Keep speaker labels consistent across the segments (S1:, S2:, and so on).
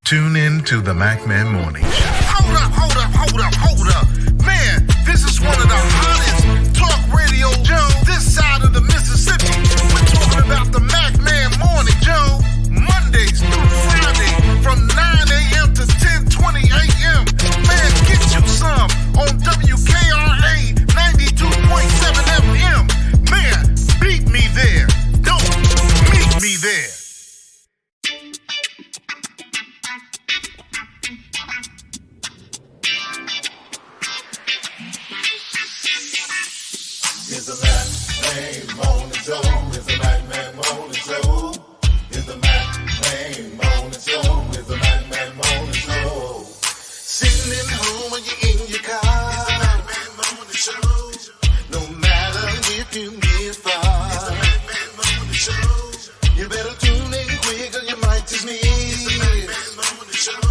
S1: Tune in to the MacMan Morning Show.
S2: Hold up. Man, this is one of the hottest talk radio shows this side of the Mississippi. We're talking about the MacMan Morning Show, Mondays through Friday from 9 a.m. to 10:20 a.m. Man, get you some on WKRA 92.7 FM. Man, beat me there. Don't meet me there.
S3: It's the MacMan Morning Show. It's the MacMan Morning Show. It's the MacMan Morning Show. It's the MacMan Morning Show.
S2: Sitting at home when you're in your car.
S3: It's the MacMan Morning Show.
S2: No matter if you get far.
S3: It's the MacMan Morning Show.
S2: You better tune in quick or you might just miss.
S3: It's the MacMan Morning Show.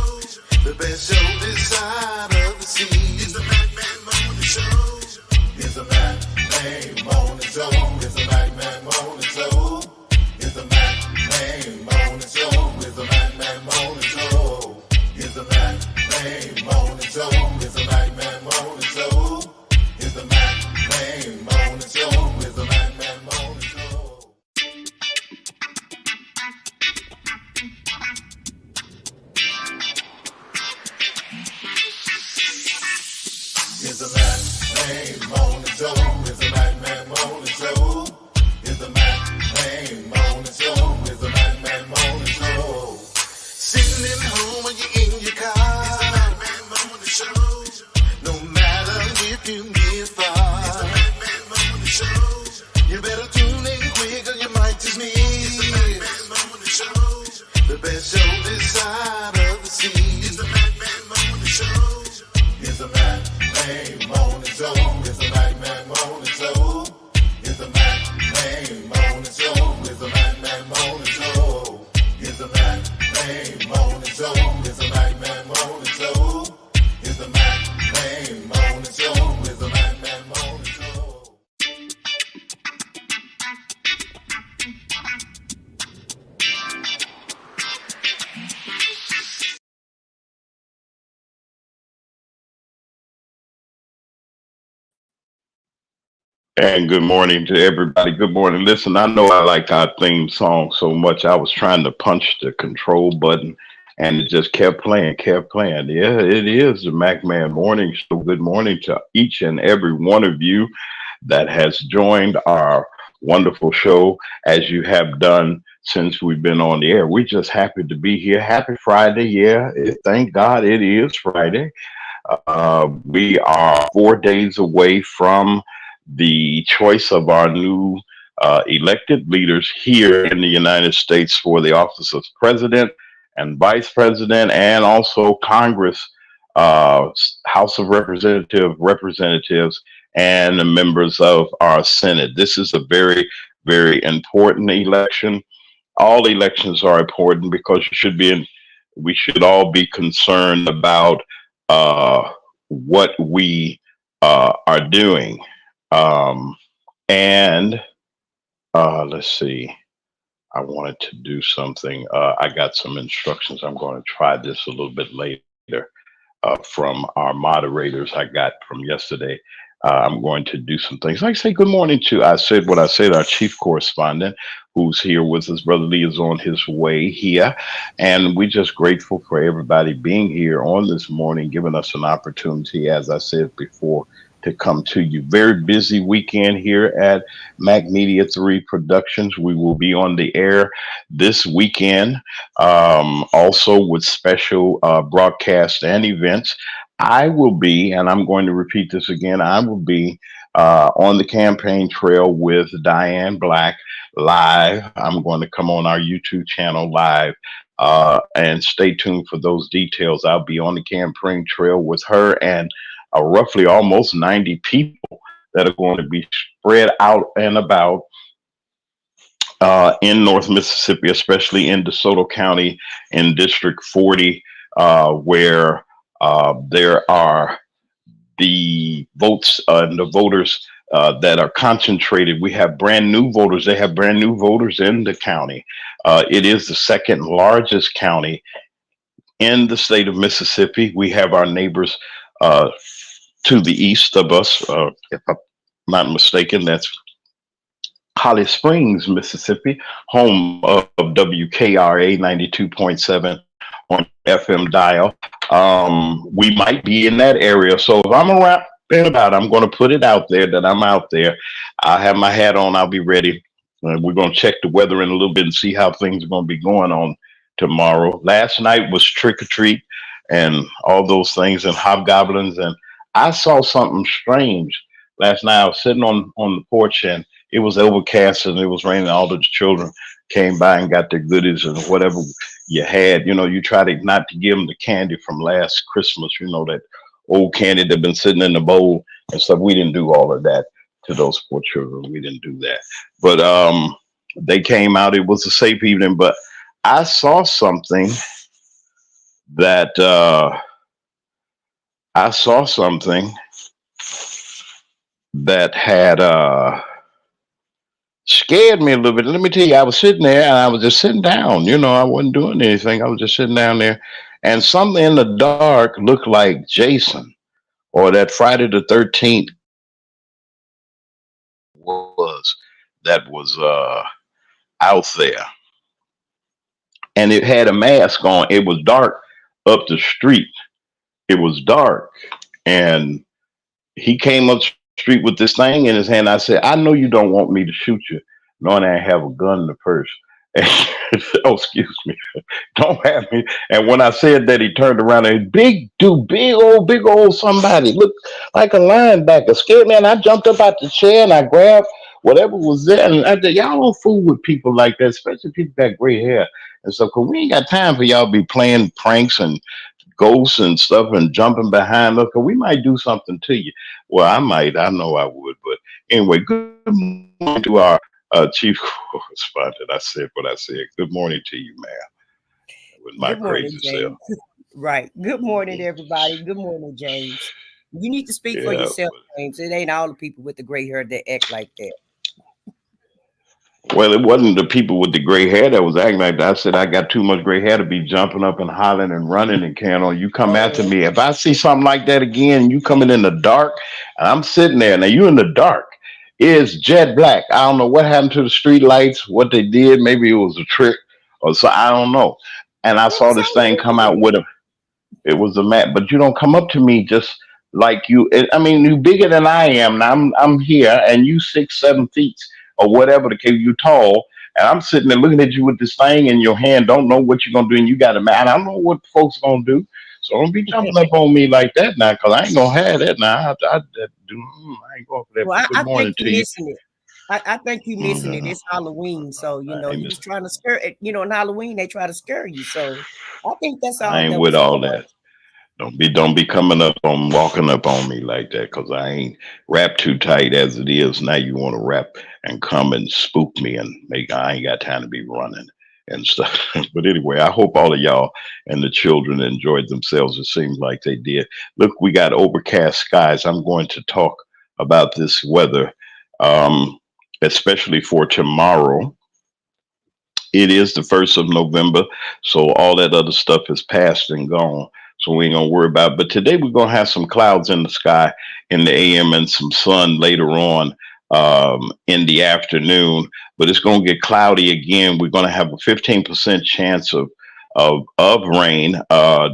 S2: The best show this side of the sea.
S3: It's the MacMan Morning Show. It's the MacMan Morning Show. It's the MacMan Morning Show. It's the MacMan Morning Show. It's the MacMan Morning Show. It's the MacMan Morning Show. It's the MacMan Morning Show. It's the MacMan Morning Show. It's the MacMan Morning Show. It's the MacMan Morning Show. It's the MacMan Morning Show. It's the MacMan Morning Show. It's the MacMan Morning Show.
S2: Sitting at home when you're in your car.
S3: It's the MacMan Morning Show.
S2: No matter if you get far.
S3: It's the MacMan Morning Show.
S2: You better tune in quick or you might just miss.
S3: It's the MacMan Morning Show.
S2: The best show this side of the sea.
S3: It's the MacMan Morning Show. It's the MacMan Morning Show. It's the MacMan Morning Show. It's the MacMan Morning Show. It's the MacMan Morning Show. It's the MacMan Morning Show. It's the MacMan Morning Show. It's the MacMan Morning Show. It's the MacMan Morning Show.
S4: And good morning to everybody. Good morning. Listen, I know I like our theme song so much. I was trying to punch the control button and it just kept playing. Yeah, it is the MacMan Morning Show. Good morning to each and every one of you that has joined our wonderful show as you have done since we've been on the air. We're just happy to be here. Happy Friday. Yeah, thank God it is Friday. We are 4 days away from the choice of our new elected leaders here in the United States for the office of president and vice president, and also Congress, House of representatives, and the members of our Senate. This is a very, very important election. All elections are important because we should all be concerned about what we are doing. Let's see. I wanted to do something. I got some instructions. I'm going to try this a little bit later from our moderators I got from yesterday. I'm going to do some things. Like say good morning to, I said what I said, our chief correspondent who's here with us. Brother Lee is on his way here. And we're just grateful for everybody being here on this morning, giving us an opportunity, as I said before, to come to you. Very busy weekend here at Mac Media 3 Productions. We will be on the air this weekend, also with special broadcasts and events. I will be, and I'm going to repeat this again, I will be on the campaign trail with Diane Black live. I'm going to come on our YouTube channel live, and stay tuned for those details. I'll be on the campaign trail with her and roughly almost 90 people that are going to be spread out and about in North Mississippi, especially in DeSoto County in District 40, where there are the votes and the voters that are concentrated. We have brand new voters. They have brand new voters in the county. It is the second largest county in the state of Mississippi. We have our neighbors uh, to the east of us, if I'm not mistaken. That's Holly Springs, Mississippi, home of WKRA 92.7 on your FM dial. We might be in that area. So if I'm around and about, I'm going to put it out there that I'm out there. I'll have my hat on. I'll be ready. We're going to check the weather in a little bit and see how things are going to be going on tomorrow. Last night was trick or treat and all those things and hobgoblins. And I saw something strange last night. I was sitting on the porch and it was overcast and it was raining. All the children came by and got their goodies and whatever you had. You try to not to give them the candy from last Christmas. That old candy that been sitting in the bowl and stuff. We didn't do all of that to those poor children. We didn't do that. But they came out. It was a safe evening. But I saw something that I saw something that had scared me a little bit. Let me tell you, I was sitting there and I was just sitting down. I wasn't doing anything. I was just sitting down there, and something in the dark looked like Jason or that Friday the 13th was that was out there, and it had a mask on. It was dark up the street. It was dark, and he came up the street with this thing in his hand. I said, "I know you don't want me to shoot you, knowing I have a gun in the purse." Oh, excuse me. Don't have me. And when I said that, he turned around and big dude, big old somebody, looked like a linebacker. Scared me, and I jumped up out the chair and I grabbed whatever was there. And I said, y'all don't fool with people like that, especially people got gray hair and stuff. Cause we ain't got time for y'all be playing pranks and ghosts and stuff and jumping behind us. Cause we might do something to you. Well, I might. I know I would. But anyway, good morning to our chief correspondent. I said what I said. Good morning to you, man. With my
S5: Good morning,
S4: crazy self.
S5: James. Right. Good morning, everybody. Good morning, James. You need to speak for
S4: Yeah.
S5: yourself, James. It ain't all the people with the gray hair that act like that.
S4: Well, it wasn't the people with the gray hair that was acting like that. I said I got too much gray hair to be jumping up and hollering and running and carrying on. You come after
S5: Oh,
S4: me. If I see something like that again, you coming in the dark, and I'm sitting there. Now you in the dark. It's jet black. I don't know what happened to the street lights, what they did. Maybe it was a trick or so. I don't know. And I
S5: what
S4: saw this thing come out
S5: time
S4: with a. It was a mat, but you don't come up to me just like you. I mean, you bigger than I am. And I'm here, and you 6, 7 feet or whatever the case. You tall, and I'm sitting there looking at you with this thing in your hand. Don't know what you're gonna do, and you got a mat. I don't know what folks gonna do. So don't be jumping up on me like that now, cause I ain't gonna have that now. I ain't going for that.
S5: Well,
S4: But
S5: I,
S4: good
S5: I think
S4: morning
S5: you
S4: to you.
S5: missing it. I think you missing it.
S4: Mhm.
S5: It's Halloween, so
S4: I ain't
S5: you
S4: miss.
S5: was trying to scare it. In Halloween they try to scare you. So I think that's
S4: I
S5: all
S4: ain't
S5: that
S4: with
S5: was
S4: all
S5: going
S4: that. Don't be coming up on walking up on me like that, cause I ain't wrapped too tight as it is. Now you want to wrap and come and spook me and make I ain't got time to be running and stuff. But anyway, I hope all of y'all and the children enjoyed themselves. It seems like they did. Look, we got overcast skies. I'm going to talk about this weather, um, especially for tomorrow. It is the 1st of November, so all that other stuff is past and gone. So we ain't gonna worry about it. But today we're gonna have some clouds in the sky in the AM and some sun later on in the afternoon. But it's gonna get cloudy again. We're gonna have a 15% chance of rain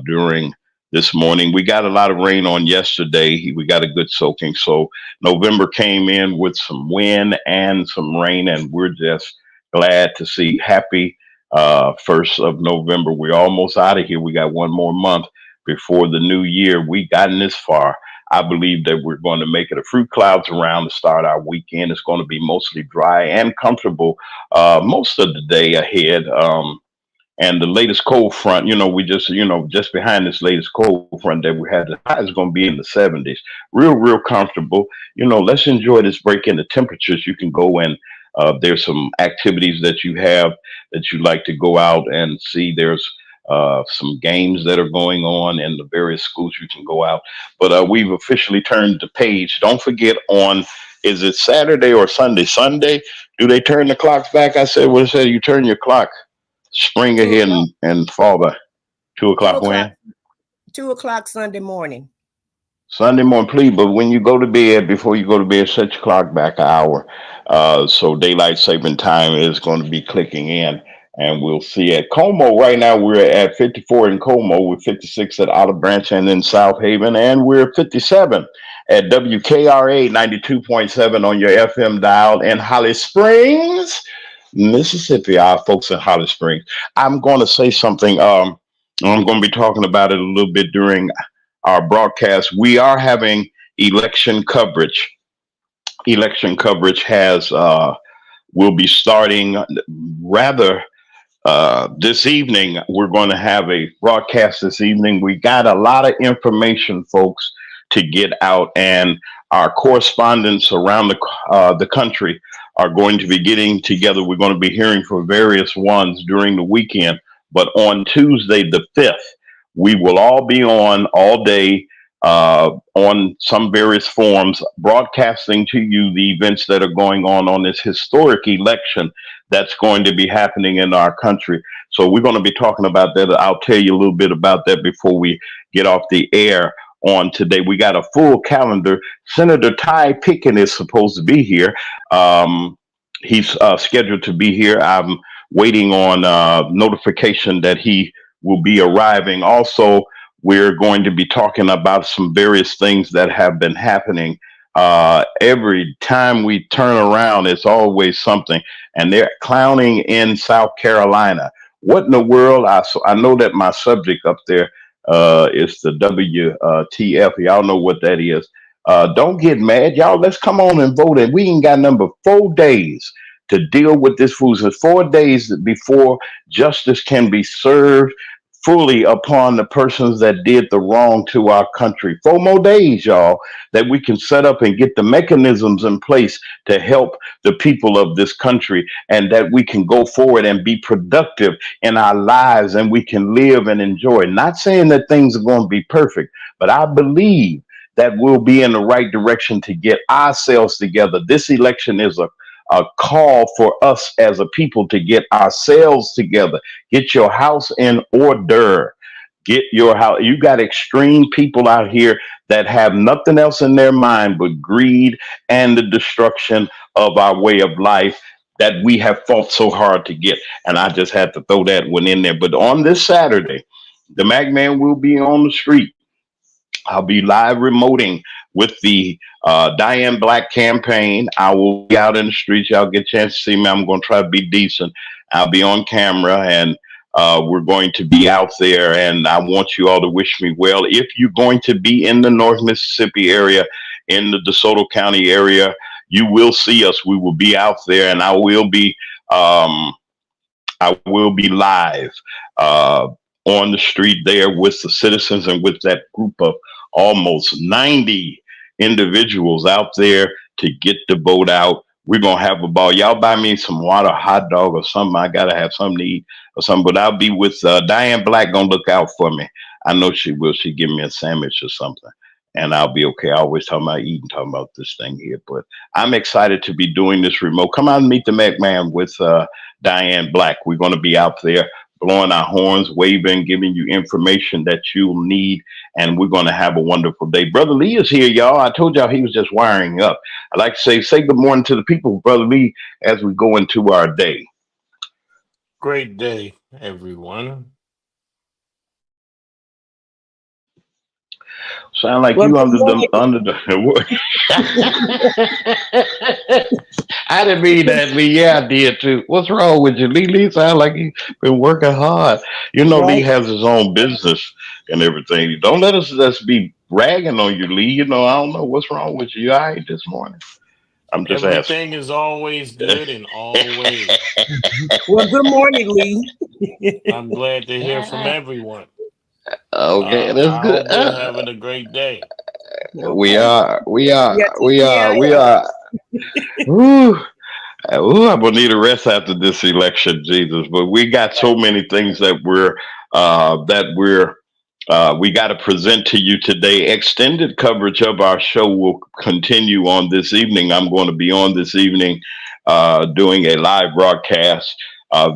S4: during this morning. We got a lot of rain on yesterday. We got a good soaking. So November came in with some wind and some rain, and we're just glad to see happy 1st of November. We're almost out of here. We got one more month before the new year. We gotten this far. I believe that we're going to make it a fruit clouds around to start our weekend. It's going to be mostly dry and comfortable most of the day ahead. And the latest cold front, we just behind this latest cold front that we had, the high is going to be in the 70s. Real comfortable. Let's enjoy this break in the temperatures. You can go and there's some activities that you have that you like to go out and see. There's some games that are going on in the various schools you can go out. But we've officially turned the page. Don't forget is it Saturday or Sunday? Sunday, do they turn the clocks back? I said, well, it said you turn your clock spring
S5: to
S4: ahead and fall back
S5: 2
S4: 2 o'clock
S5: o'clock.
S4: when?
S5: 2 o'clock Sunday morning.
S4: Sunday morning, please. But when you go to bed, before you go to bed, set your clock back an hour. So daylight saving time is going to be clicking in. And we'll see at Como right now. We're at 54 in Como. We're 56 at Olive Branch and in South Haven. And we're 57 at WKRA 92.7 on your FM dial in Holly Springs, Mississippi. Our folks in Holly Springs. I'm going to say something. I'm going to be talking about it a little bit during our broadcast. We are having election coverage. Election coverage has will be starting rather this evening. We're going to have a broadcast this evening. We got a lot of information, folks, to get out, and our correspondents around the country are going to be getting together. We're going to be hearing from various ones during the weekend, but on Tuesday the 5th, we will all be on all day on some various forms, broadcasting to you the events that are going on this historic election that's going to be happening in our country. So we're going to be talking about that. I'll tell you a little bit about that before we get off the air on today. We got a full calendar. Senator Ty Pinkins is supposed to be here. He's scheduled to be here. I'm waiting on notification that he will be arriving. Also, we're going to be talking about some various things that have been happening. Every time we turn around, it's always something. And they're clowning in South Carolina. What in the world? I know that my subject up there is the WTF. Y'all know what that is. Don't get mad. Y'all, let's come on and vote. And we ain't got number 4 days to deal with this foolishness. 4 days before justice can be served fully upon the persons that did the wrong to our country. 4 more days, y'all, that we can set up and get the mechanisms in place to help the people of this country, and that we can go forward and be productive in our lives, and we can live and enjoy. Not saying that things are going to be perfect, but I believe that we'll be in the right direction to get ourselves together. This election is a call for us as a people to get ourselves together. Get your house in order. Get your house. You got extreme people out here that have nothing else in their mind but greed and the destruction of our way of life that we have fought so hard to get. And I just had to throw that one in there. But on this Saturday, the Mac Man will be on the street. I'll be live remoting with the Diane Black campaign. I will be out in the streets. Y'all get a chance to see me. I'm going to try to be decent. I'll be on camera, and we're going to be out there, and I want you all to wish me well. If you're going to be in the North Mississippi area, in the DeSoto County area, you will see us. We will be out there, and I will be live on the street there with the citizens and with that group of almost 90 individuals out there to get the vote out. We're going to have a ball. Y'all buy me some water, hot dog or something. I got to have something to eat or something. But I'll be with Diane Black. Going to look out for me. I know she will. She give me a sandwich or something, and I'll be okay. I always talk about eating, talking about this thing here. But I'm excited to be doing this remote. Come out and meet the McMahon with Diane Black. We're going to be out there blowing our horns, waving, giving you information that you'll need, and we're going to have a wonderful day. Brother Lee is here, y'all. I told y'all he was just wiring up. I'd like to say good morning to the people, Brother Lee, as we go into our day.
S6: Great day, everyone.
S4: Sound like
S5: Well,
S4: you
S5: good
S4: under
S5: morning.
S4: I didn't mean that, Lee. Yeah, I did too. What's wrong with you? Lee sound like he's been working hard. You know, Lee
S5: Right.
S4: has his own business and everything. Don't let us just be ragging on you, Lee. You know, I don't know what's wrong with you. You all right this morning? I'm just asking.
S6: Everything is always good and always.
S5: Well, good morning, Lee.
S6: I'm glad to hear from everyone.
S4: Okay, that's
S6: I
S4: good.
S6: hope they're having a great day.
S4: We
S5: Okay.
S4: are.
S5: Yeah,
S4: Ooh, I'm gonna need a rest after this election, Jesus. But we got so many things that we got to present to you today. Extended coverage of our show will continue on this evening. I'm going to be on this evening doing a live broadcast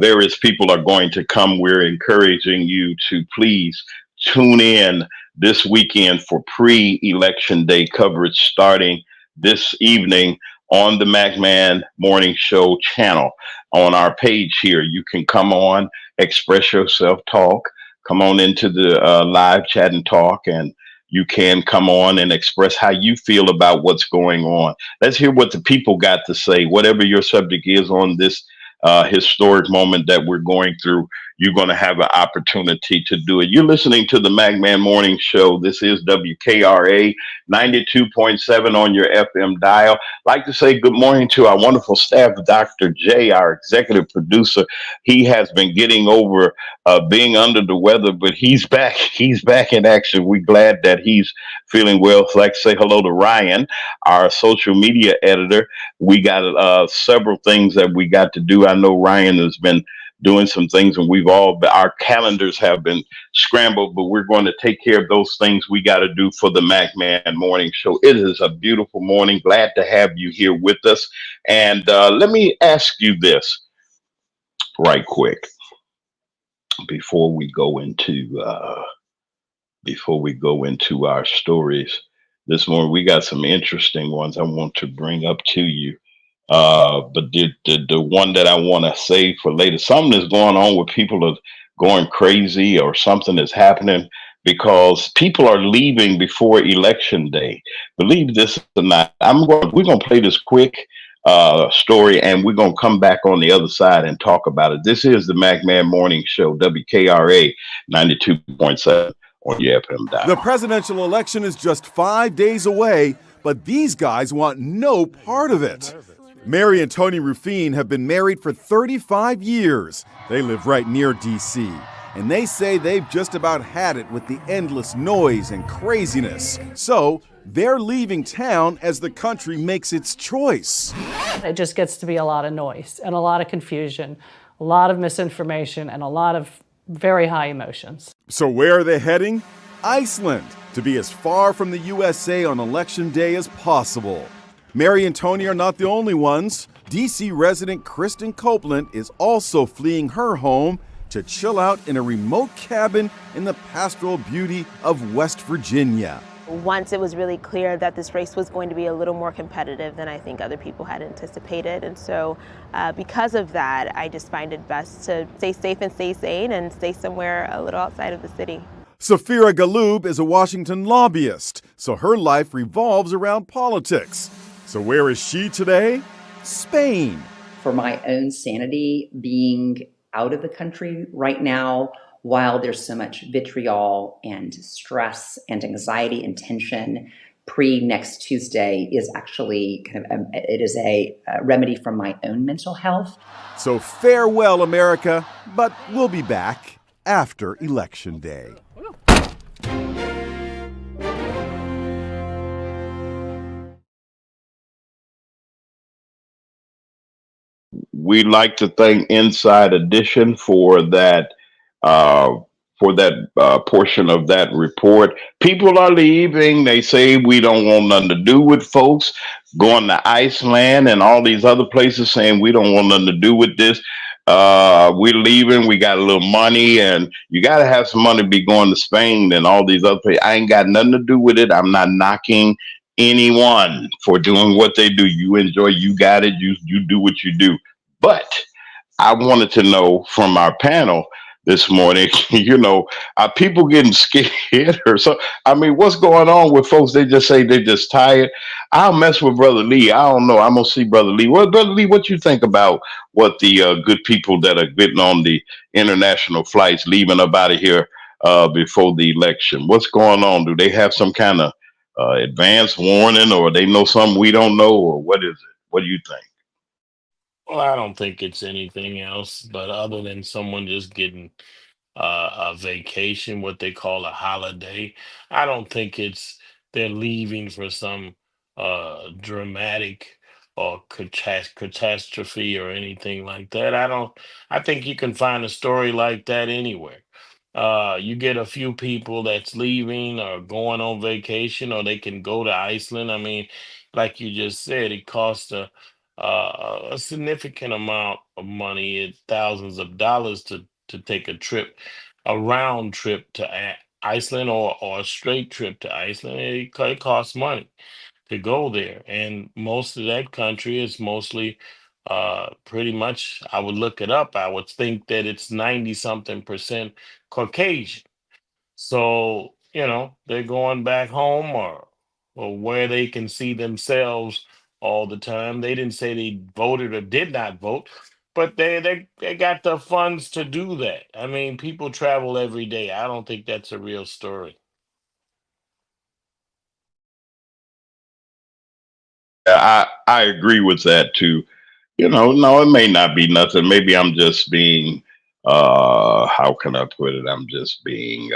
S4: Various people are going to come. We're encouraging you to please tune in this weekend for pre-election day coverage starting this evening on the MacMan Morning Show channel. On our page here, you can come on, express yourself, talk, come on into the live chat and talk, and you can come on and express how you feel about what's going on. Let's hear what the people got to say. Whatever your subject is on this historic moment that we're going through, you're going to have an opportunity to do it. You're listening to the MacMan Morning Show. This is WKRA 92.7 on your FM dial. Like to say good morning to our wonderful staff, Dr. J, our executive producer. He has been getting over being under the weather, but he's back. He's back in action. We're glad that he's feeling well. So I'd like to say hello to Ryan, our social media editor. We got several things that we got to do. I know Ryan has been doing some things, and our calendars have been scrambled, but we're going to take care of those things we got to do for the MacMan Morning Show. It is a beautiful morning. Glad to have you here with us. And let me ask you this right quick before we go into our stories this morning. We got some interesting ones I want to bring up to you. But the one that I want to save for later, something is going on with people are going crazy, or something is happening because people are leaving before election day. Believe this or not, we're gonna play this quick story, and we're gonna come back on the other side and talk about it. This is the MacMan Morning Show, WKRA 92.7 on your FM dial.
S7: The presidential election is just 5 days away, but these guys want no part of it. Mary and Tony Ruffin have been married for 35 years. They live right near D.C., and they say they've just about had it with the endless noise and craziness. So they're leaving town as the country makes its choice.
S8: It just gets to be a lot of noise and a lot of confusion, a lot of misinformation, and a lot of very high emotions.
S7: So where are they heading? Iceland, to be as far from the USA on election day as possible. Mary and Tony are not the only ones. D.C. resident Kristen Copeland is also fleeing her home to chill out in a remote cabin in the pastoral beauty of West Virginia.
S9: Once it was really clear that this race was going to be a little more competitive than I think other people had anticipated. And so because of that, I just find it best to stay safe and stay sane and stay somewhere a little outside of the city.
S7: Safira Galoub is a Washington lobbyist, so her life revolves around politics. So where is she today? Spain.
S10: For my own sanity, being out of the country right now, while there's so much vitriol and stress and anxiety and tension, next Tuesday is actually it is a remedy for my own mental health.
S7: So farewell, America, but we'll be back after Election Day.
S4: We'd like to thank Inside Edition for that portion of that report. People are leaving. They say we don't want nothing to do with folks going to Iceland and all these other places, saying we don't want nothing to do with this. We're leaving. We got a little money, and you got to have some money to be going to Spain and all these other places. I ain't got nothing to do with it. I'm not knocking anyone for doing what they do. You enjoy, you got it. You do what you do. But I wanted to know from our panel this morning, are people getting scared or so? I mean, what's going on with folks? They just say they're just tired. I'll mess with Brother Lee. I don't know. I'm going to see Brother Lee. Well, Brother Lee, what you think about what the good people that are getting on the international flights, leaving up out of here before the election? What's going on? Do they have some kind of advance warning, or they know something we don't know, or what is it? What do you think?
S6: Well, I don't think it's anything else, but other than someone just getting a vacation, what they call a holiday. I don't think they're leaving for some dramatic or catastrophe or anything like that. I think you can find a story like that anywhere. You get a few people that's leaving or going on vacation, or they can go to Iceland. I mean, like you just said, it costs a significant amount of money, thousands of dollars to take a trip, a round trip to Iceland or a straight trip to Iceland. It costs money to go there, and most of that country is mostly pretty much. I would look it up. I would think that it's 90 something percent Caucasian. So, they're going back home or where they can see themselves all the time. They didn't say they voted or did not vote, but they got the funds to do that. I mean, people travel every day. I don't think that's a real story.
S4: I agree with that too. No, it may not be nothing. Maybe I'm just being, how can I put it? I'm just being,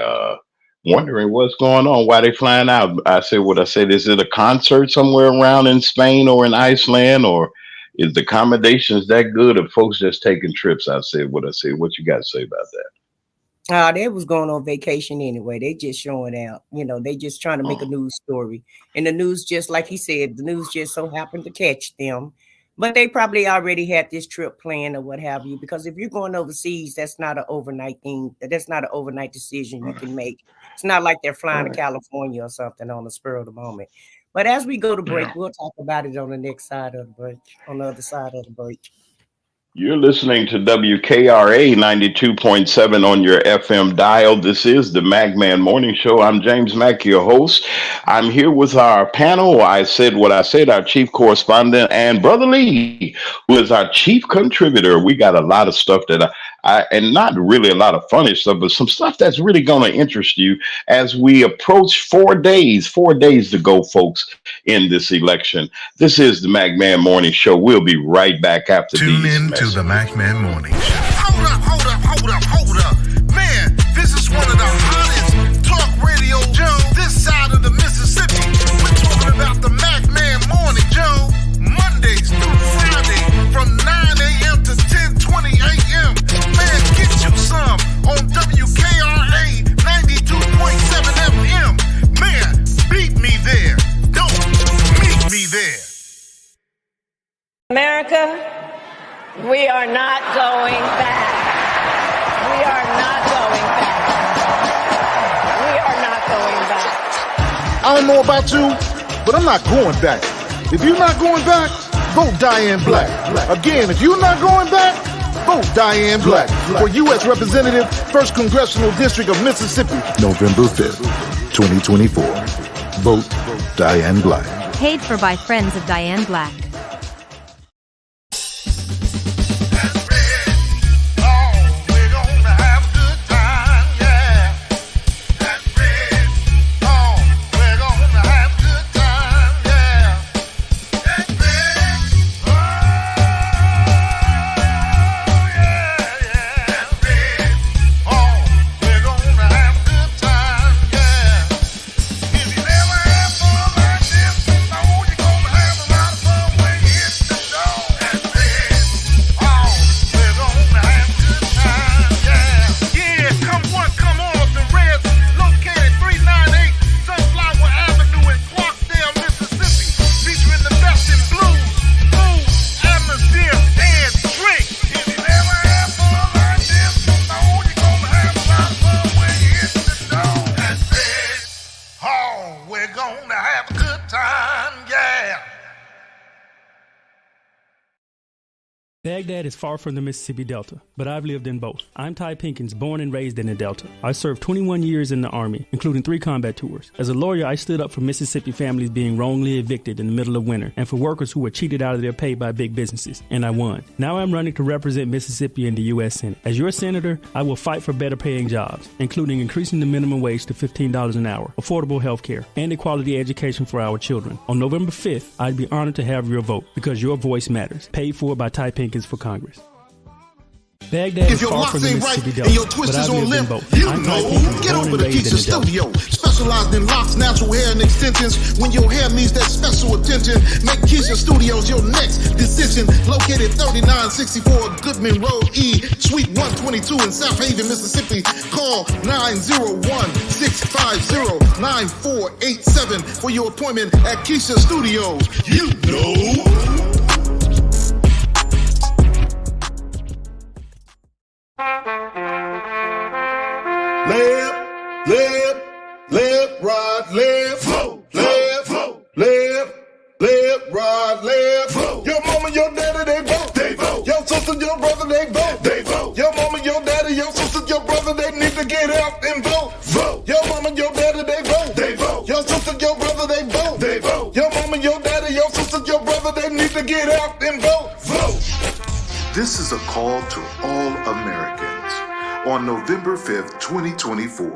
S4: wondering what's going on. Why they flying out? I said what I said. Is it a concert somewhere around in Spain or in Iceland, or is the accommodations that good? Or folks just taking trips? I said what I said. What you got to say about that?
S5: They was going on vacation anyway. They just showing out. They just trying to make a news story. And the news, just like he said, the news just so happened to catch them. But they probably already had this trip planned or what have you. Because if you're going overseas, that's not an overnight thing. That's not an overnight decision you can make. It's not like they're flying to California or something on the spur of the moment. But as we go to break, we'll talk about it on the next side of the break, on the other side of the break.
S4: You're listening to WKRA 92.7 on your FM dial. This is the MacMan Morning Show. I'm James Mack, your host. I'm here with our panel. I said what I said, our chief correspondent, and Brother Lee, who is our chief contributor. We got a lot of stuff that and not really a lot of funny stuff, but some stuff that's really going to interest you as we approach 4 days to go, folks, in this election. This is the MacMan Morning Show. We'll be right back after
S1: Tune
S4: these
S1: in
S4: messages.
S1: to the MacMan Morning Show.
S2: Hold up. Man, this is one of the hottest talk radio shows this side of the Mississippi. We're talking about the MacMan Morning Show, Mondays through Friday from 9 a.m. to 10:20 a.m. Man, get you some on WKRA 92.7 FM. Man, beat me there. Don't meet me there.
S11: America, we are not going back. We are not going back. We are not going back.
S2: I don't know about you, but I'm not going back. If you're not going back, vote Diane Black. Again, if you're not going back, vote Diane Black for U.S. Representative, 1st Congressional District of Mississippi.
S3: November 5th, 2024. Vote Diane Black.
S12: Paid for by friends of Diane Black.
S13: Baghdad is far from the Mississippi Delta, but I've lived in both. I'm Ty Pinkins, born and raised in the Delta. I served 21 years in the Army, including 3 combat tours. As a lawyer, I stood up for Mississippi families being wrongly evicted in the middle of winter, and for workers who were cheated out of their pay by big businesses, and I won. Now I'm running to represent Mississippi in the U.S. Senate. As your senator, I will fight for better paying jobs, including increasing the minimum wage to $15 an hour, affordable health care, and equality education for our children. On November 5th, I'd be honored to have your vote, because your voice matters. Paid for by Ty Pinkins for Congress. Baghdad is far from the Mississippi Delta, but I've lived in both. I'm Ty Pinkins,
S2: Get
S13: born
S2: over
S13: and
S2: to
S13: raised in
S2: Keisha
S13: the Delta.
S2: Studio. Specialized in locks, natural hair, and extensions. When your hair needs that special attention, make Keisha Studios your next decision. Located 3964 Goodman Road E, Suite 122 in South Haven, Mississippi. Call 901-650-9487 for your appointment at Keisha Studios. You know. your brother, they vote. They vote. Your mama, your daddy, your sister, your brother, they need to get out and vote. Vote. Your mama, your daddy, they vote. They vote. Your sister, your brother, they vote. They vote. Your mama, your daddy, your sister, your brother, they need to get out and vote. Vote.
S1: This is a call to all Americans. On November 5th, 2024,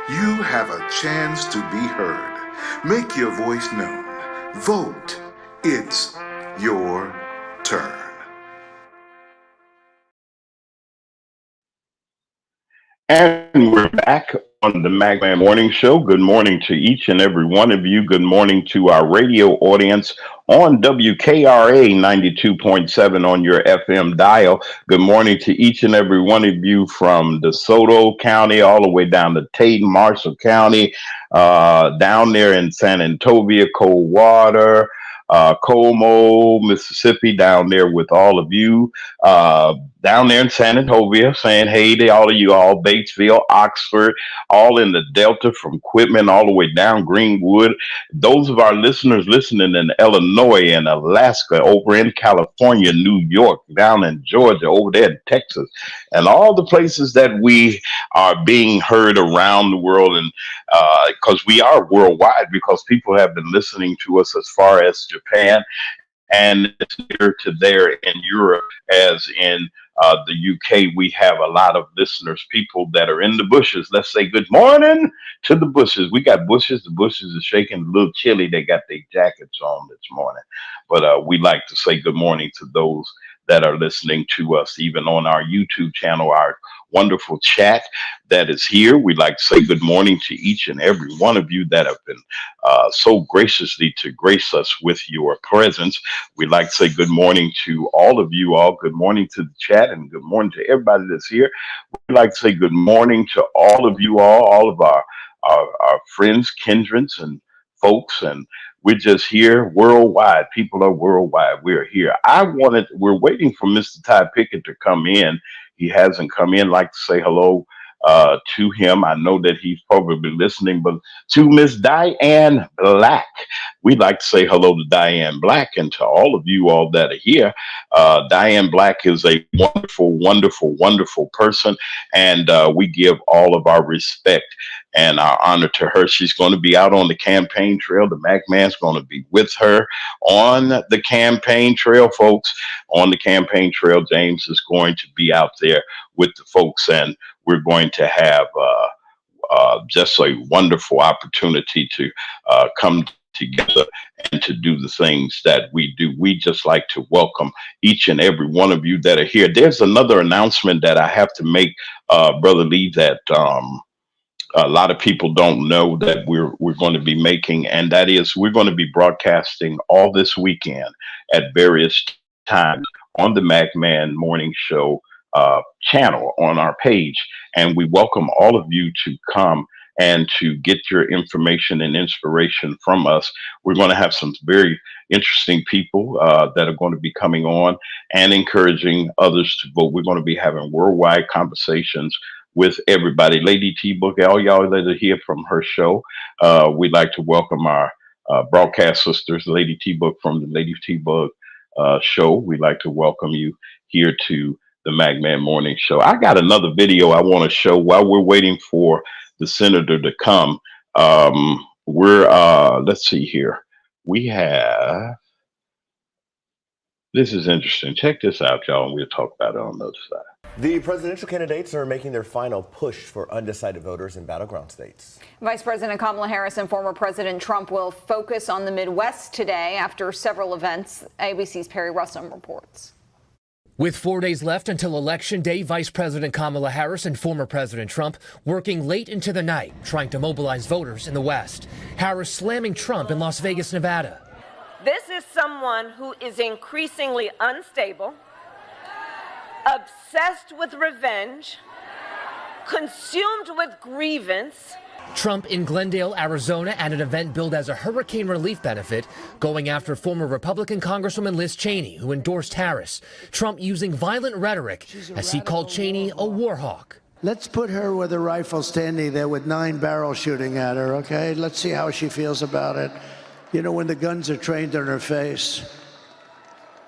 S1: you have a chance to be heard. Make your voice known. Vote. It's your turn.
S4: And we're back on the Magman Morning Show. Good morning to each and every one of you. Good morning to our radio audience on WKRA 92.7 on your FM dial. Good morning to each and every one of you from DeSoto County all the way down to Tate and Marshall County, down there in San Antonio, Coldwater, Como, Mississippi, down there with all of you, down there in San Antonio, saying hey to all of you, all Batesville, Oxford, all in the Delta from Quitman all the way down Greenwood. Those of our listeners listening in Illinois and Alaska, over in California, New York, down in Georgia, over there in Texas, and all the places that we are being heard around the world. And because we are worldwide, because people have been listening to us as far as Japan, and it's near to there in Europe, as in the UK. We have a lot of listeners, people that are in the bushes. Let's say good morning to the bushes. We got bushes. The bushes are shaking, a little chilly. They got their jackets on this morning. But we like to say good morning to those that are listening to us, even on our YouTube channel, our wonderful chat that is here. We'd like to say good morning to each and every one of you that have been so graciously to grace us with your presence. We'd like to say good morning to all of you all. Good morning to the chat, and good morning to everybody that's here. We'd like to say good morning to all of you all of our friends, kindreds, and folks, and we're just here worldwide. People are worldwide. We're here. We're waiting for Mr. Ty Pickett to come in. He hasn't come in. Like to say hello to him. I know that he's probably listening, but to Miss Diane Black, we'd like to say hello to Diane Black and to all of you all that are here. Diane Black is a wonderful, wonderful, wonderful person, and we give all of our respect and our honor to her. She's going to be out on the campaign trail. The Mac Man's going to be with her on the campaign trail, folks. On the campaign trail, James is going to be out there with the folks, and we're going to have just a wonderful opportunity to come together and to do the things that we do. We just like to welcome each and every one of you that are here. There's another announcement that I have to make, Brother Lee, that a lot of people don't know that we're going to be making, and that is we're going to be broadcasting all this weekend at various times on the MacMan Morning Show channel on our page, and we welcome all of you to come and to get your information and inspiration from us. We're going to have some very interesting people that are going to be coming on and encouraging others to vote. We're going to be having worldwide conversations with everybody. Lady T-Book, all y'all that are here from her show, we'd like to welcome our broadcast sisters, Lady T-Book from the Lady T-Book show. We'd like to welcome you here to the MacMan Morning Show. I got another video I want to show while we're waiting for the senator to come. Let's see here. We have, this is interesting. Check this out, y'all, and we'll talk about it on the other side.
S14: The presidential candidates are making their final push for undecided voters in battleground states.
S15: Vice President Kamala Harris and former President Trump will focus on the Midwest today after several events. ABC's Perry Russum reports.
S16: With 4 days left until Election Day, Vice President Kamala Harris and former President Trump working late into the night, trying to mobilize voters in the West. Harris slamming Trump in Las Vegas, Nevada.
S17: This is someone who is increasingly unstable, obsessed with revenge, consumed with grievance.
S16: Trump in Glendale, Arizona, at an event billed as a hurricane relief benefit, going after former Republican Congresswoman Liz Cheney, who endorsed Harris. Trump using violent rhetoric as he called Cheney a war hawk.
S18: Let's put her with a rifle standing there with 9 barrels shooting at her, okay? Let's see how she feels about it. You know, when the guns are trained on her face.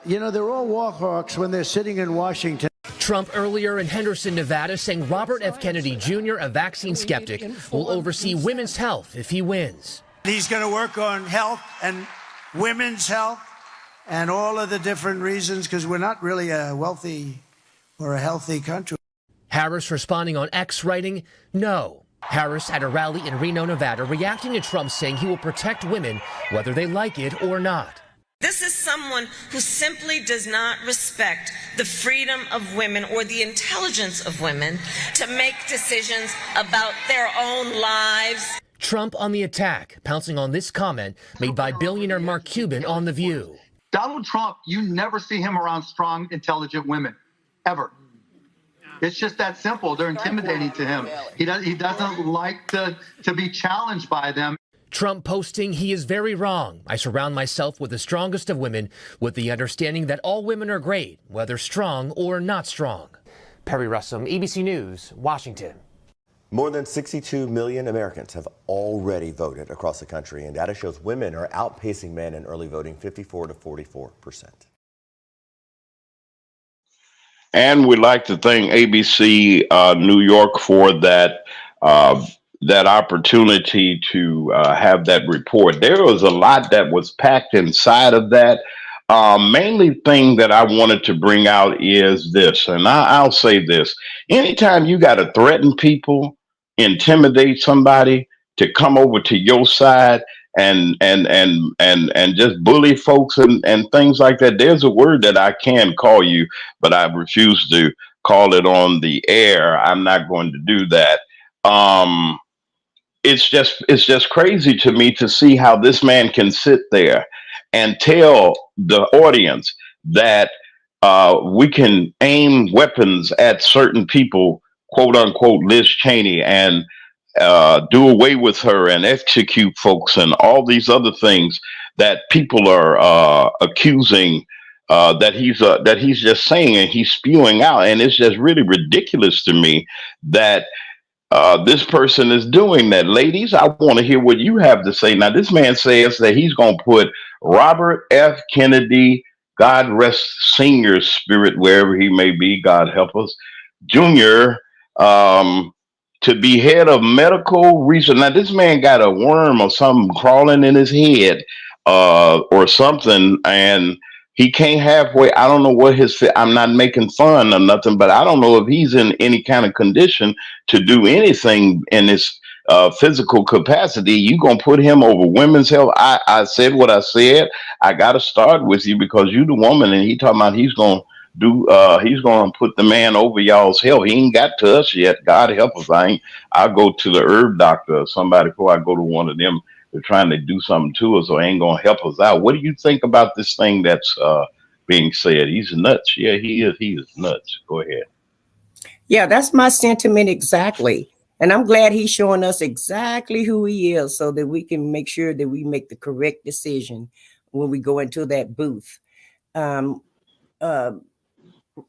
S18: You know, they're all war hawks when they're sitting in Washington.
S16: Trump earlier in Henderson, Nevada, saying Robert F. Kennedy Jr., a vaccine skeptic, will oversee women's health if he wins.
S18: He's going to work on health and women's health and all of the different reasons, because we're not really a wealthy or a healthy country.
S16: Harris responding on X, writing, no. Harris at a rally in Reno, Nevada, reacting to Trump saying he will protect women whether they like it or not.
S19: This is someone who simply does not respect the freedom of women or the intelligence of women to make decisions about their own lives.
S16: Trump on the attack, pouncing on this comment made by billionaire Mark Cuban on The View.
S20: Donald Trump, you never see him around strong, intelligent women, ever. It's just that simple. They're intimidating to him. He doesn't like to be challenged by them.
S16: Trump posting, he is very wrong. I surround myself with the strongest of women with the understanding that all women are great, whether strong or not strong. Perry Russum, ABC News, Washington.
S14: More than 62 million Americans have already voted across the country, and data shows women are outpacing men in early voting 54 to 44%.
S4: And we'd like to thank ABC New York for that that opportunity to have that report. There was a lot that was packed inside of that. Mainly thing that I wanted to bring out is this, and I'll say this: anytime you got to threaten people, intimidate somebody to come over to your side and just bully folks and things like that, there's a word that I can call you, but I refuse to call it on the air. I'm not going to do that. It's just crazy to me to see how this man can sit there and tell the audience that we can aim weapons at certain people, quote unquote, Liz Cheney, and do away with her and execute folks and all these other things that people are accusing that he's just saying and he's spewing out. And it's just really ridiculous to me that this person is doing that. Ladies, I want to hear what you have to say. Now, this man says that he's going to put Robert F. Kennedy, God rest Senior's spirit, wherever he may be, God help us, Jr., to be head of medical research. Now, this man got a worm or something crawling in his head or something, and he can't halfway. I don't know what I'm not making fun or nothing, but I don't know if he's in any kind of condition to do anything in his physical capacity. You gonna put him over women's health? I said what I said. I got to start with you because you the woman, and he talking about he's gonna put the man over y'all's health. He ain't got to us yet. God help us. I'll go to the herb doctor or somebody before I go to one of them. They're trying to do something to us or ain't going to help us out. What do you think about this thing that's being said? He's nuts. Yeah, he is. He is nuts. Go ahead.
S5: Yeah, that's my sentiment exactly. And I'm glad he's showing us exactly who he is so that we can make sure that we make the correct decision when we go into that booth.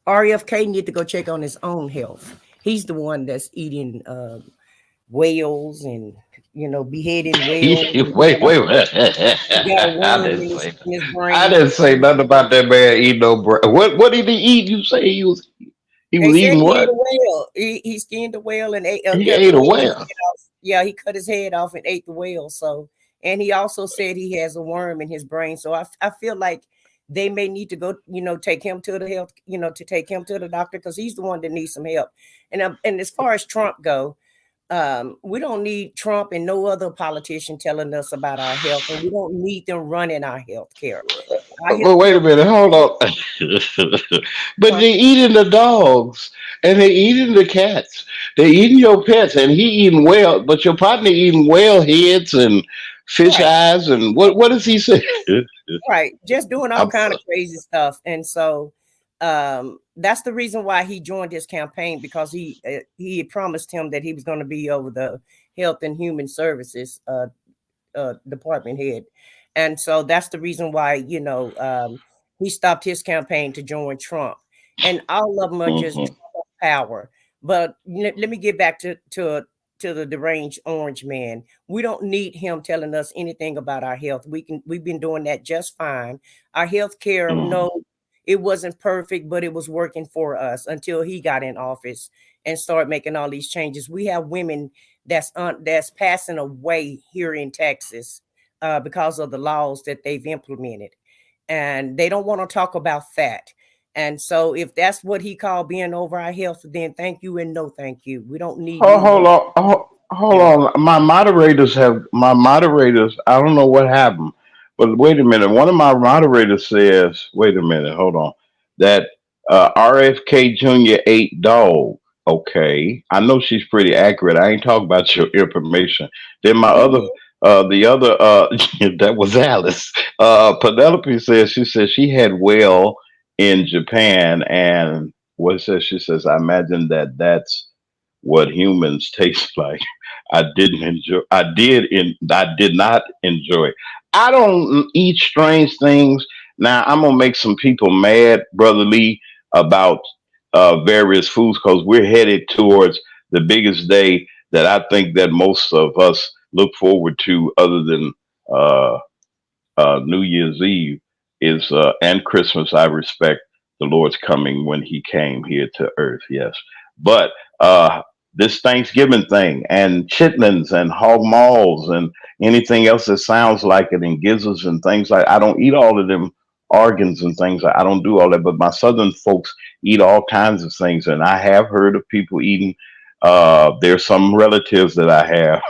S5: RFK need to go check on his own health. He's the one that's eating whales and beheading whales.
S4: Wait. I didn't say nothing about that man eating no bread. What did he eat? You say he was eating what?
S5: He skinned a whale and ate.
S4: He ate a whale.
S5: Yeah, he cut his head off and ate the whale. So, and he also said he has a worm in his brain. So I feel like they may need to go, take him to the health, to take him to the doctor because he's the one that needs some help. And as far as Trump go, we don't need Trump and no other politician telling us about our health, and we don't need them running our health care.
S4: But wait a minute, hold on. But they're eating the dogs and they're eating the cats. They're eating your pets, and he eating whale, but your partner eating whale heads and fish eyes, and what does he say?
S5: Right, just doing all kind of crazy stuff. And so that's the reason why he joined his campaign, because he had promised him that he was going to be over the Health and Human Services department head. And so that's the reason why, he stopped his campaign to join Trump. And all of them are just power. But let me get back to the deranged orange man. We don't need him telling us anything about our health. We've been doing that just fine. Our health care, It wasn't perfect, but it was working for us until he got in office and started making all these changes. We have women that's passing away here in Texas because of the laws that they've implemented, and they don't want to talk about that. And so, if that's what he called being over our health, then thank you and no thank you. We don't need
S4: Oh, hold
S5: anyone.
S4: on, hold on. My moderators. I don't know what happened, but wait a minute. One of my moderators says, "Wait a minute, hold on." That RFK Jr. ate dog. Okay, I know she's pretty accurate. I ain't talking about your information. Then my other, the other, that was Alice. Penelope says she says she had well in Japan, and what it says she says I imagine that's what humans taste like. I did not enjoy it. I don't eat strange things. Now I'm gonna make some people mad, Brother Lee, about various foods because we're headed towards the biggest day that I think that most of us look forward to, other than uh, New Year's Eve is and Christmas. I respect the Lord's coming when He came here to earth. Yes, but this Thanksgiving thing and chitlins and hog maws and anything else that sounds like it and gizzards and things like. I don't eat all of them organs and things. I don't do all that. But my Southern folks eat all kinds of things, and I have heard of people eating. There's some relatives that I have.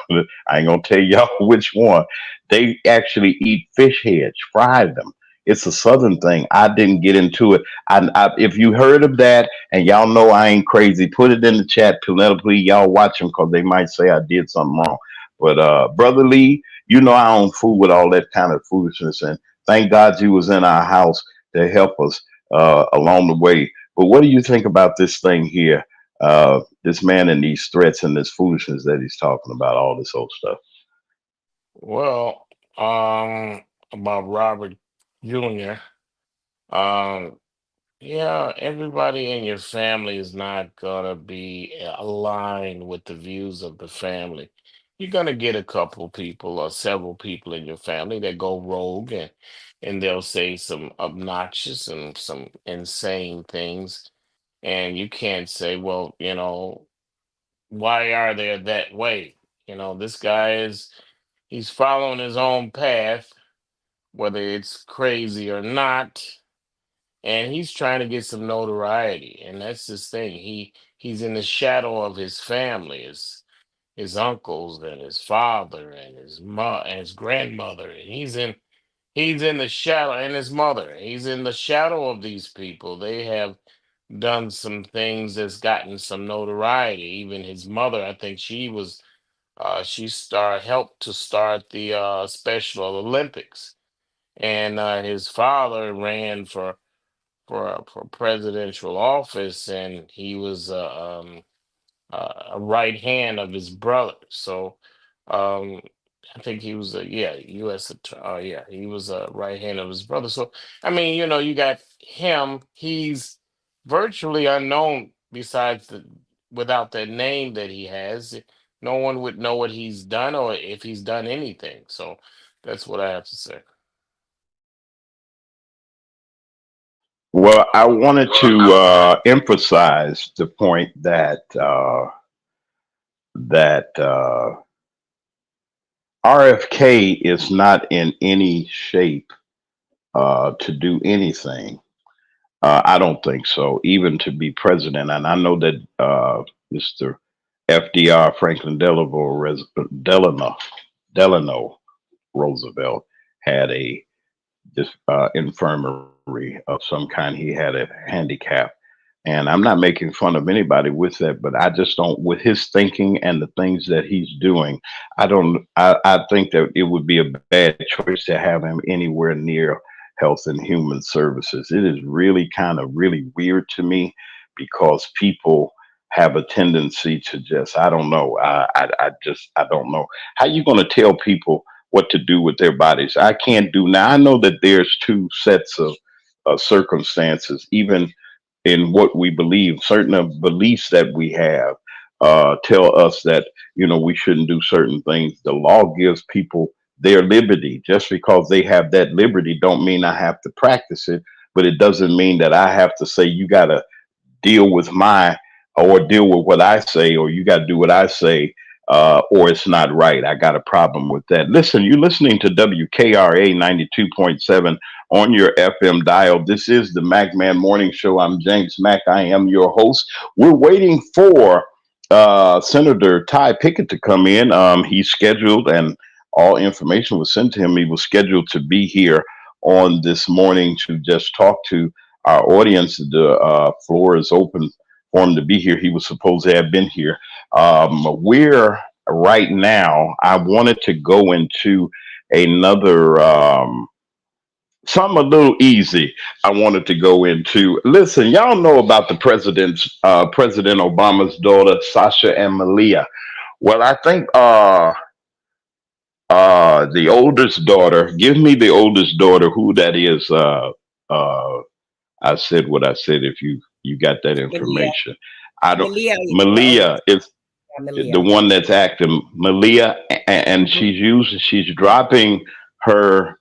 S4: I ain't gonna tell y'all which one. They actually eat fish heads, fry them. It's a Southern thing. I didn't get into it. If you heard of that and y'all know I ain't crazy, put it in the chat. Penelope, y'all watch them because they might say I did something wrong. But Brother Lee, you know I don't fool with all that kind of foolishness. And thank God you was in our house to help us along the way. But what do you think about this thing here? This man and these threats and this foolishness that he's talking about, all this old stuff.
S6: Well, about Robert Jr. Um, yeah, everybody in your family is not gonna be aligned with the views of the family. You're gonna get a couple people or several people in your family that go rogue and they'll say some obnoxious and some insane things. And you can't say, well, why are they that way? This guy he's following his own path, whether it's crazy or not, and he's trying to get some notoriety, and that's his thing. He's in the shadow of his family, his uncles and his father and his grandmother, and he's in the shadow, and his mother. He's in the shadow of these people. They have done some things that's gotten some notoriety. Even his mother, I think she helped to start the Special Olympics, and his father ran for presidential office, and he was a right hand of his brother. So um, I think he was a U.S. Yeah, he was a right hand of his brother. So I mean, you got him. He's virtually unknown besides without that name that he has. No one would know what he's done or if he's done anything. So that's what I have to say.
S4: Well, I wanted to emphasize the point that RFK is not in any shape to do anything. I don't think so, even to be president. And I know that Mr. FDR, Franklin Delano Roosevelt, had a infirmary of some kind. He had a handicap. And I'm not making fun of anybody with that, but I just don't, with his thinking and the things that he's doing, I think that it would be a bad choice to have him anywhere near Health and Human Services. It is really kind of really weird to me because people have a tendency to just, I don't know. I don't know. How you going to tell people what to do with their bodies? I can't do now. I know that there's two sets of circumstances, even in what we believe. Certain of beliefs that we have tell us that we shouldn't do certain things. The law gives people their liberty. Just because they have that liberty, don't mean I have to practice it. but it doesn't mean that I have to say you got to deal with deal with what I say, or you got to do what I say, or it's not right. I got a problem with that. Listen, you're listening to WKRA 92.7 on your FM dial. This is the Mac Man Morning Show. I'm James Mack. I am your host. We're waiting for Senator Ty Pickett to come in. He's scheduled, and all information was sent to him. He was scheduled to be here on this morning to just talk to our audience. The floor is open for him to be here. He was supposed to have been here. We're right now, I wanted to go into another something a little easy. I wanted to go into. Listen, y'all know about the President Obama's daughter, Sasha and Malia. Well, I think the oldest daughter. Give me the oldest daughter. Who that is? I said what I said. If you got that information, I don't. Malia is the one that's acting. Malia, and she's dropping her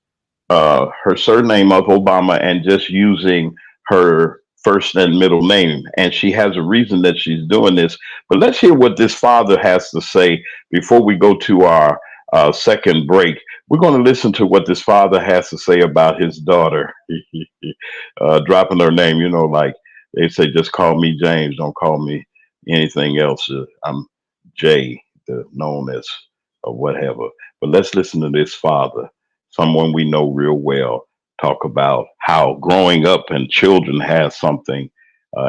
S4: surname of Obama and just using her first and middle name. And she has a reason that she's doing this. But let's hear what this father has to say before we go to our second break. We're going to listen to what this father has to say about his daughter dropping her name. You know, like they say, just call me James. Don't call me anything else. I'm Jay, known as whatever. But let's listen to this father, someone we know real well, talk about how growing up and children has something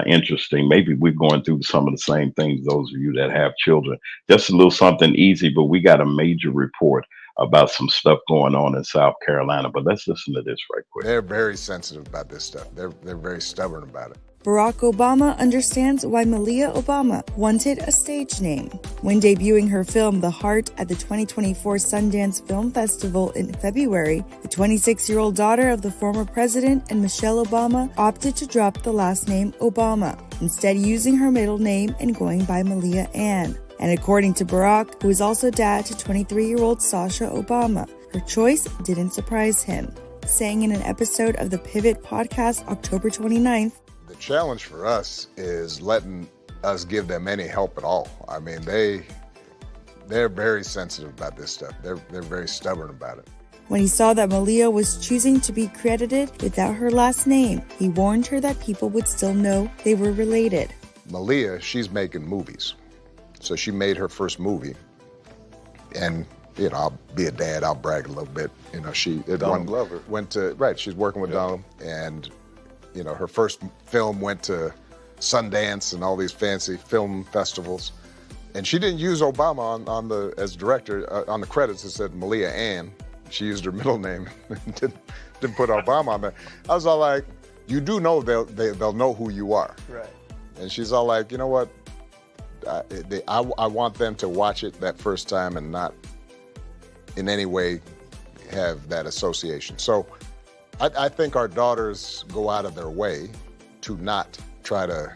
S4: interesting. Maybe we're going through some of the same things, those of you that have children. Just a little something easy, but we got a major report about some stuff going on in South Carolina. But let's listen to this right quick.
S21: They're very sensitive about this stuff. They're very stubborn about it.
S22: Barack Obama understands why Malia Obama wanted a stage name. When debuting her film The Heart at the 2024 Sundance Film Festival in February, the 26-year-old daughter of the former president and Michelle Obama opted to drop the last name Obama, instead using her middle name and going by Malia Ann. And according to Barack, who is also dad to 23-year-old Sasha Obama, her choice didn't surprise him, saying in an episode of the Pivot podcast October 29th,
S21: "The challenge for us is letting us give them any help at all. I mean, they're very sensitive about this stuff. They're very stubborn about it."
S22: When he saw that Malia was choosing to be credited without her last name, he warned her that people would still know they were related.
S21: Malia, she's making movies. So she made her first movie. And, you know, I'll be a dad, I'll brag a little bit. You know,
S23: Donald Glover
S21: she's working with Donald. And, you know, her first film went to Sundance and all these fancy film festivals. And she didn't use Obama as director. On the credits, it said Malia Ann. She used her middle name and didn't put Obama on there. I was all like, you do know they'll know who you are.
S23: Right.
S21: And she's all like, you know what? I want them to watch it that first time and not in any way have that association. So I think our daughters go out of their way to not try to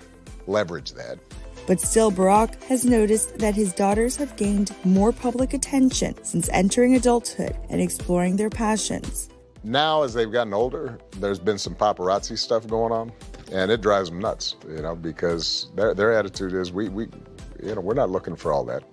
S21: leverage that.
S22: But still, Barack has noticed that his daughters have gained more public attention since entering adulthood and exploring their passions.
S21: Now, as they've gotten older, there's been some paparazzi stuff going on, and it drives them nuts, you know, because their attitude is we're not looking for all that.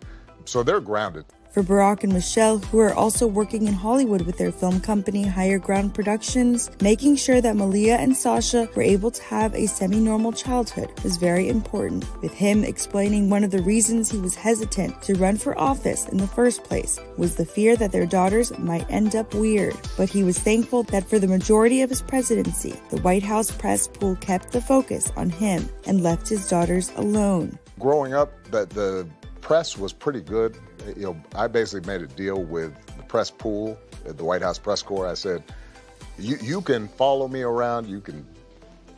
S21: So they're grounded.
S22: For Barack and Michelle, who are also working in Hollywood with their film company Higher Ground Productions, making sure that Malia and Sasha were able to have a semi-normal childhood was very important, with him explaining one of the reasons he was hesitant to run for office in the first place was the fear that their daughters might end up weird. But he was thankful that for the majority of his presidency, the White House press pool kept the focus on him and left his daughters alone.
S21: Growing up, the press was pretty good. You know, I basically made a deal with the press pool at the White House press corps. I said, you can follow me around, you can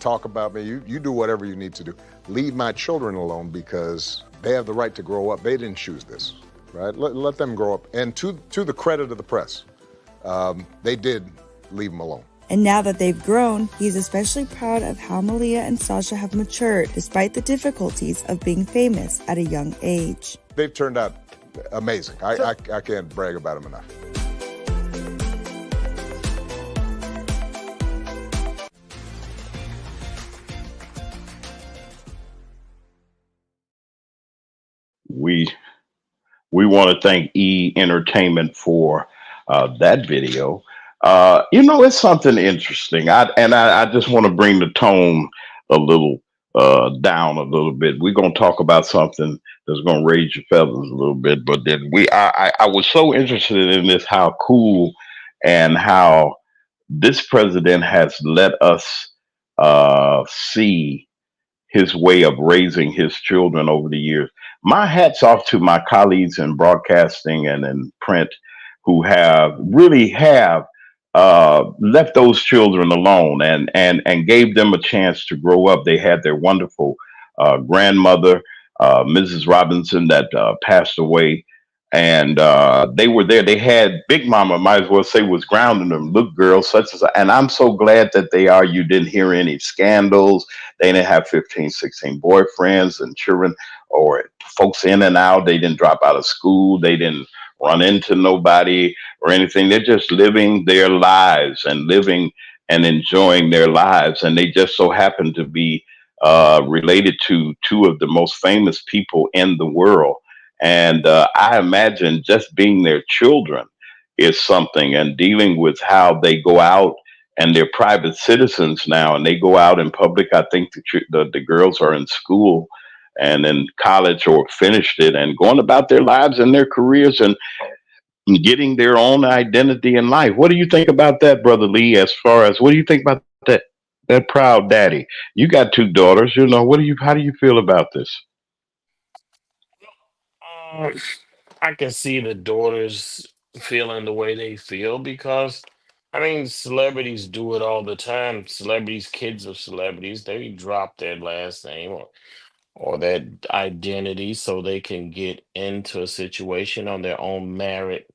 S21: talk about me, you do whatever you need to do. Leave my children alone because they have the right to grow up. They didn't choose this, right? Let them grow up. And to the credit of the press, they did leave them alone.
S22: And now that they've grown, he's especially proud of how Malia and Sasha have matured despite the difficulties of being famous at a young age.
S21: They've turned out amazing. I can't brag about them enough.
S4: we want to thank E Entertainment for that video. It's something interesting. I just want to bring the tone a little down a little bit. We're gonna talk about something that's gonna raise your feathers a little bit, but then I was so interested in this, how cool and how this president has let us see his way of raising his children over the years. My hat's off to my colleagues in broadcasting and in print who have left those children alone and gave them a chance to grow up. They had their wonderful grandmother, Mrs. Robinson, that passed away. And they were there. They had Big Mama, might as well say, was grounding them. Look, girls, such as, and I'm so glad that they are. You didn't hear any scandals. They didn't have 15, 16 boyfriends and children or folks in and out. They didn't drop out of school. They didn't run into nobody or anything. They're just living their lives and living and enjoying their lives. And they just so happen to be related to two of the most famous people in the world. And I imagine just being their children is something, and dealing with how they go out, and they're private citizens now, and they go out in public. I think the girls are in school and in college or finished it and going about their lives and their careers and getting their own identity in life. What do you think about that, Brother Lee? As far as what do you think about that proud daddy? You got two daughters. How do you feel about this?
S6: Uh, I can see the daughters feeling the way they feel because, I mean, celebrities do it all the time. Celebrities, kids of celebrities, they drop their last name or that identity so they can get into a situation on their own merit.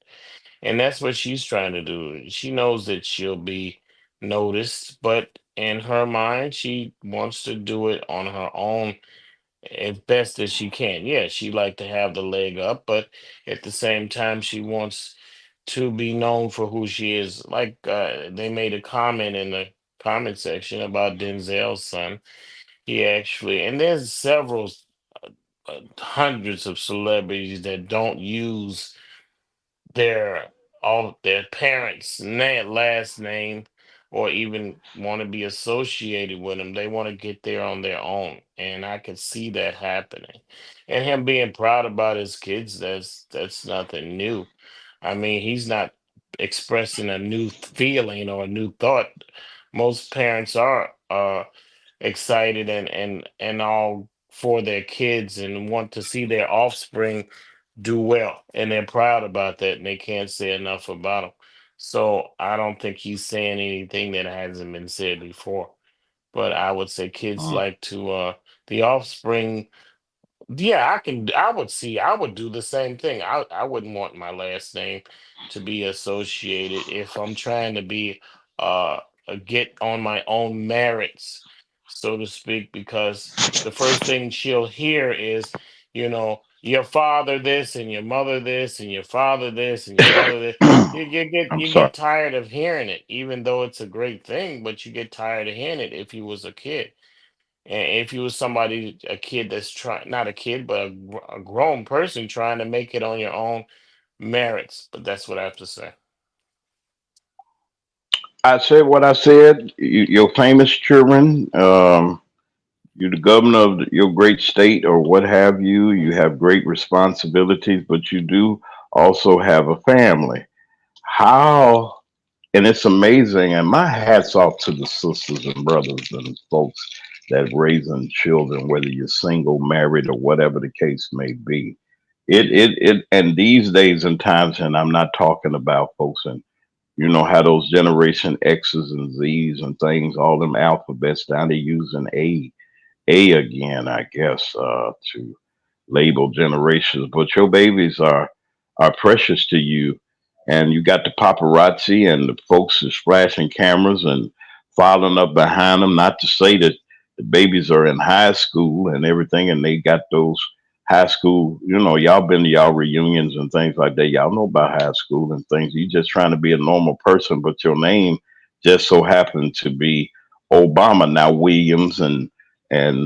S6: And that's what she's trying to do. She knows that she'll be noticed, but in her mind, she wants to do it on her own as best as she can. Yeah, she like to have the leg up, but at the same time, she wants to be known for who she is. Like they made a comment in the comment section about Denzel's son. He actually, and there's several hundreds of celebrities that don't use their all their parents' last name or even want to be associated with them. They want to get there on their own. And I could see that happening. And him being proud about his kids, that's nothing new. I mean, he's not expressing a new feeling or a new thought. Most parents are excited and all for their kids and want to see their offspring do well, and they're proud about that, and they can't say enough about them. So I don't think he's saying anything that hasn't been said before. But I would say kids like to the offspring. Yeah, I would do the same thing. I wouldn't want my last name to be associated if I'm trying to be get on my own merits, so to speak, because the first thing she'll hear is, your father this and your mother this and your father this and your mother this.
S4: I'm
S6: You
S4: sorry.
S6: get tired of hearing it, even though it's a great thing, but you get tired of hearing it if you was a kid. And if you was somebody, a kid that's trying, not a kid, but a grown person trying to make it on your own merits. But that's what I have to say.
S4: I said what I said. Your famous children. You're the governor of your great state or what have you. You have great responsibilities, but you do also have a family. How, and it's amazing, and my hat's off to the sisters and brothers and folks that raising children, whether you're single, married, or whatever the case may be. And these days and times, and I'm not talking about folks in, how those generation X's and Z's and things, all them alphabets down, they using A again, I guess, to label generations. But your babies are precious to you, and you got the paparazzi and the folks is flashing cameras and following up behind them. Not to say that the babies are in high school and everything, and they got those high school. Y'all been to y'all reunions and things like that. Y'all know about high school and things. You just trying to be a normal person, but your name just so happened to be Obama. Now Williams and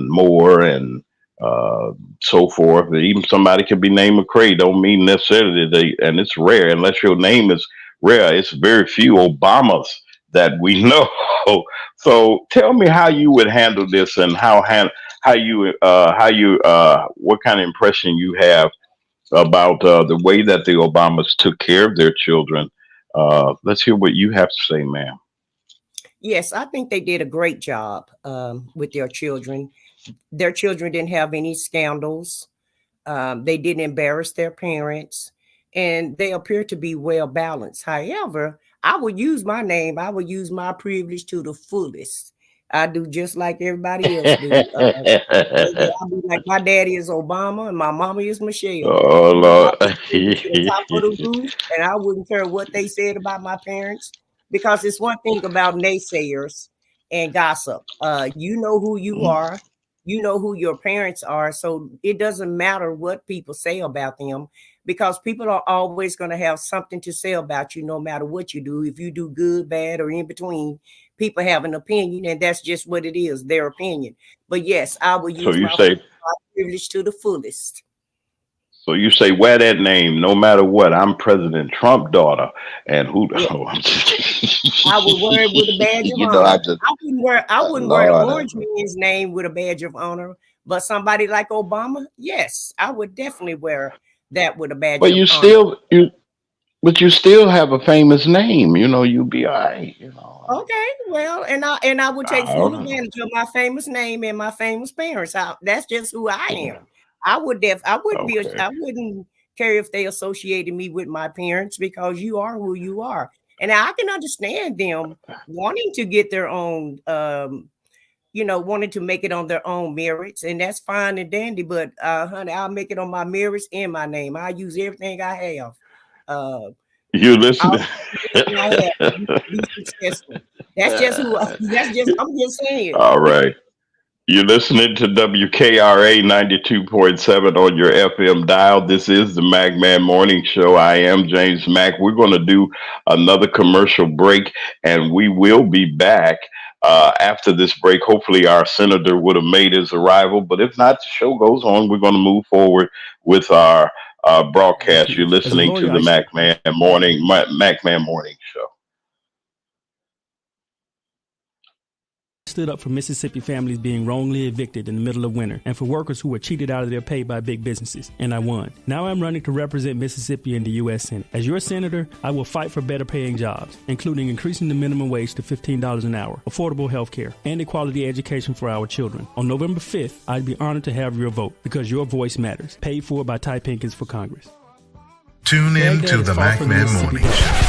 S4: Moore and so forth. Even somebody could be named McCray. Don't mean necessarily and it's rare unless your name is rare. It's very few Obamas that we know. So tell me how you would handle this and what kind of impression you have about the way that the Obamas took care of their children. Let's hear what you have to say, ma'am.
S5: Yes, I think they did a great job with their children. Their children didn't have any scandals. They didn't embarrass their parents, and they appear to be well balanced. However, I would use my name. I would use my privilege to the fullest. I do just like everybody else do. I'll be like, my daddy is Obama and my mama is Michelle.
S4: Oh
S5: I
S4: Lord.
S5: would take it to the top of the roof, and I wouldn't care what they said about my parents, because it's one thing about naysayers and gossip. You know who you are, you know who your parents are, so it doesn't matter what people say about them, because people are always going to have something to say about you, no matter what you do. If you do good, bad, or in between, people have an opinion, and that's just what it is, their opinion. But yes, I will
S4: So
S5: use
S4: you
S5: my
S4: say
S5: privilege to the fullest.
S4: wear that name no matter what. I'm President Trump daughter, and who?
S5: Yeah.
S4: Oh, I'm just,
S5: I would wear it with a badge of
S4: you know, I
S5: honor.
S4: just
S5: I wouldn't wear the
S4: Lord.
S5: orange man's name with a badge of honor, but somebody like Obama, yes, I would definitely wear that with a badge
S4: But
S5: of
S4: you
S5: honor.
S4: still have a famous name. You know, you'll be all right. You know.
S5: Okay, well, and I would take
S4: I
S5: full
S4: don't know.
S5: advantage of my famous name and my famous parents. That's just who I am. I
S4: Okay.
S5: I wouldn't care if they associated me with my parents, because you are who you are. And I can understand them wanting to get their own wanting to make it on their own merits, and that's fine and dandy. But honey, I'll make it on my merits and my name. I use everything I have. Uh
S4: You listen.
S5: I'll everything I have to be successful. That's just who I'm just saying.
S4: All right. You're listening to WKRA 92.7 on your FM dial. This is the Magman Morning Show. I am James Mack. We're going to do another commercial break, and we will be back after this break. Hopefully, our senator would have made his arrival, but if not, the show goes on. We're going to move forward with our broadcast. You're
S13: As a
S4: listening to
S13: lawyer,
S4: the Magman Morning Show.
S13: Stood up for Mississippi families being wrongly evicted in the middle of winter and for workers who were cheated out of their pay by big businesses, and I won. Now I'm running to represent Mississippi in the U.S. Senate. As your senator, I will fight for better paying jobs, including increasing the minimum wage to $15 an hour, affordable health care, and equality education for our children. On November 5th, I'd be honored to have your vote, because your voice matters. Paid for by Ty Pinkins for Congress.
S2: Tune in to the Magman Morning Show.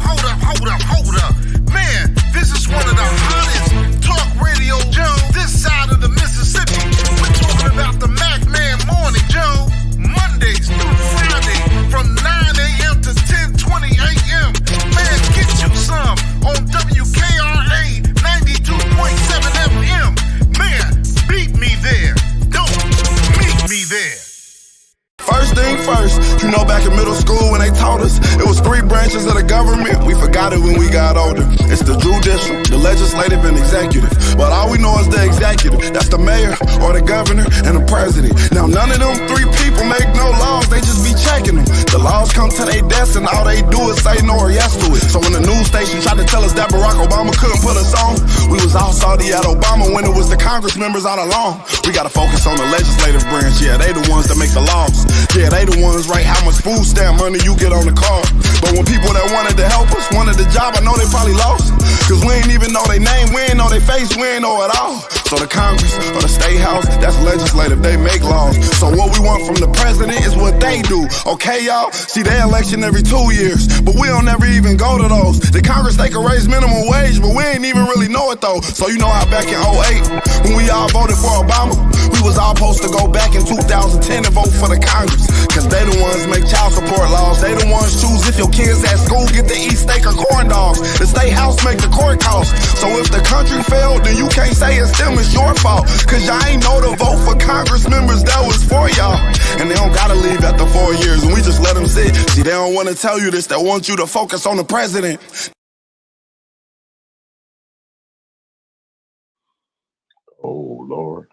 S2: Hold up. Man, this is one of the hottest talk radio shows this side of the Mississippi. We're talking about the Magman Morning Show, Mondays through Friday from 9 a.m. to 10:20 a.m. Man, get you some on WKRA 92.7 FM. Man, beat me there. Don't meet me there.
S8: First thing first, you know back in middle school when they taught us it was 3 branches of the government. We forgot it when we got older. It's the judicial, the legislative, and executive. But all we know is the executive. That's the mayor or the governor and the president. Now none of them 3 people make no laws, they just be checking them. The laws come to their desk and all they do is say no or yes to it. So when the news station tried to tell us that Barack Obama couldn't put us on, we was all salty at Obama when it was the Congress members all along. We gotta focus on the legislative branch, yeah, they the ones that make the laws. Yeah, they the ones write how much food stamp money you get on the card. But when people that wanted to help us wanted the job, I know they probably lost. Cause we ain't even know their name, we ain't know their face, we ain't know it all. So the Congress or the State House, that's legislative, they make laws. So what we want from the president is what they do. Okay, y'all? See, they election every 2 years, but we don't ever even go to those. The Congress, they can raise minimum wage, but we ain't even really know it though. So you know how back in 08, when we all voted for Obama, we was all supposed to go back in 2010 and vote for the Congress. Cause they the ones make child support laws. They the ones choose if your kids at school get to eat steak or corn dogs. The state house make the court costs. So if the country failed, then you can't say it's them, it's your fault. Cause y'all ain't know to vote for Congress members that was for y'all. And they don't gotta leave after 4 years, and we just let them sit. See, they don't wanna tell you this, they want you to focus on the president.
S4: Oh Lord.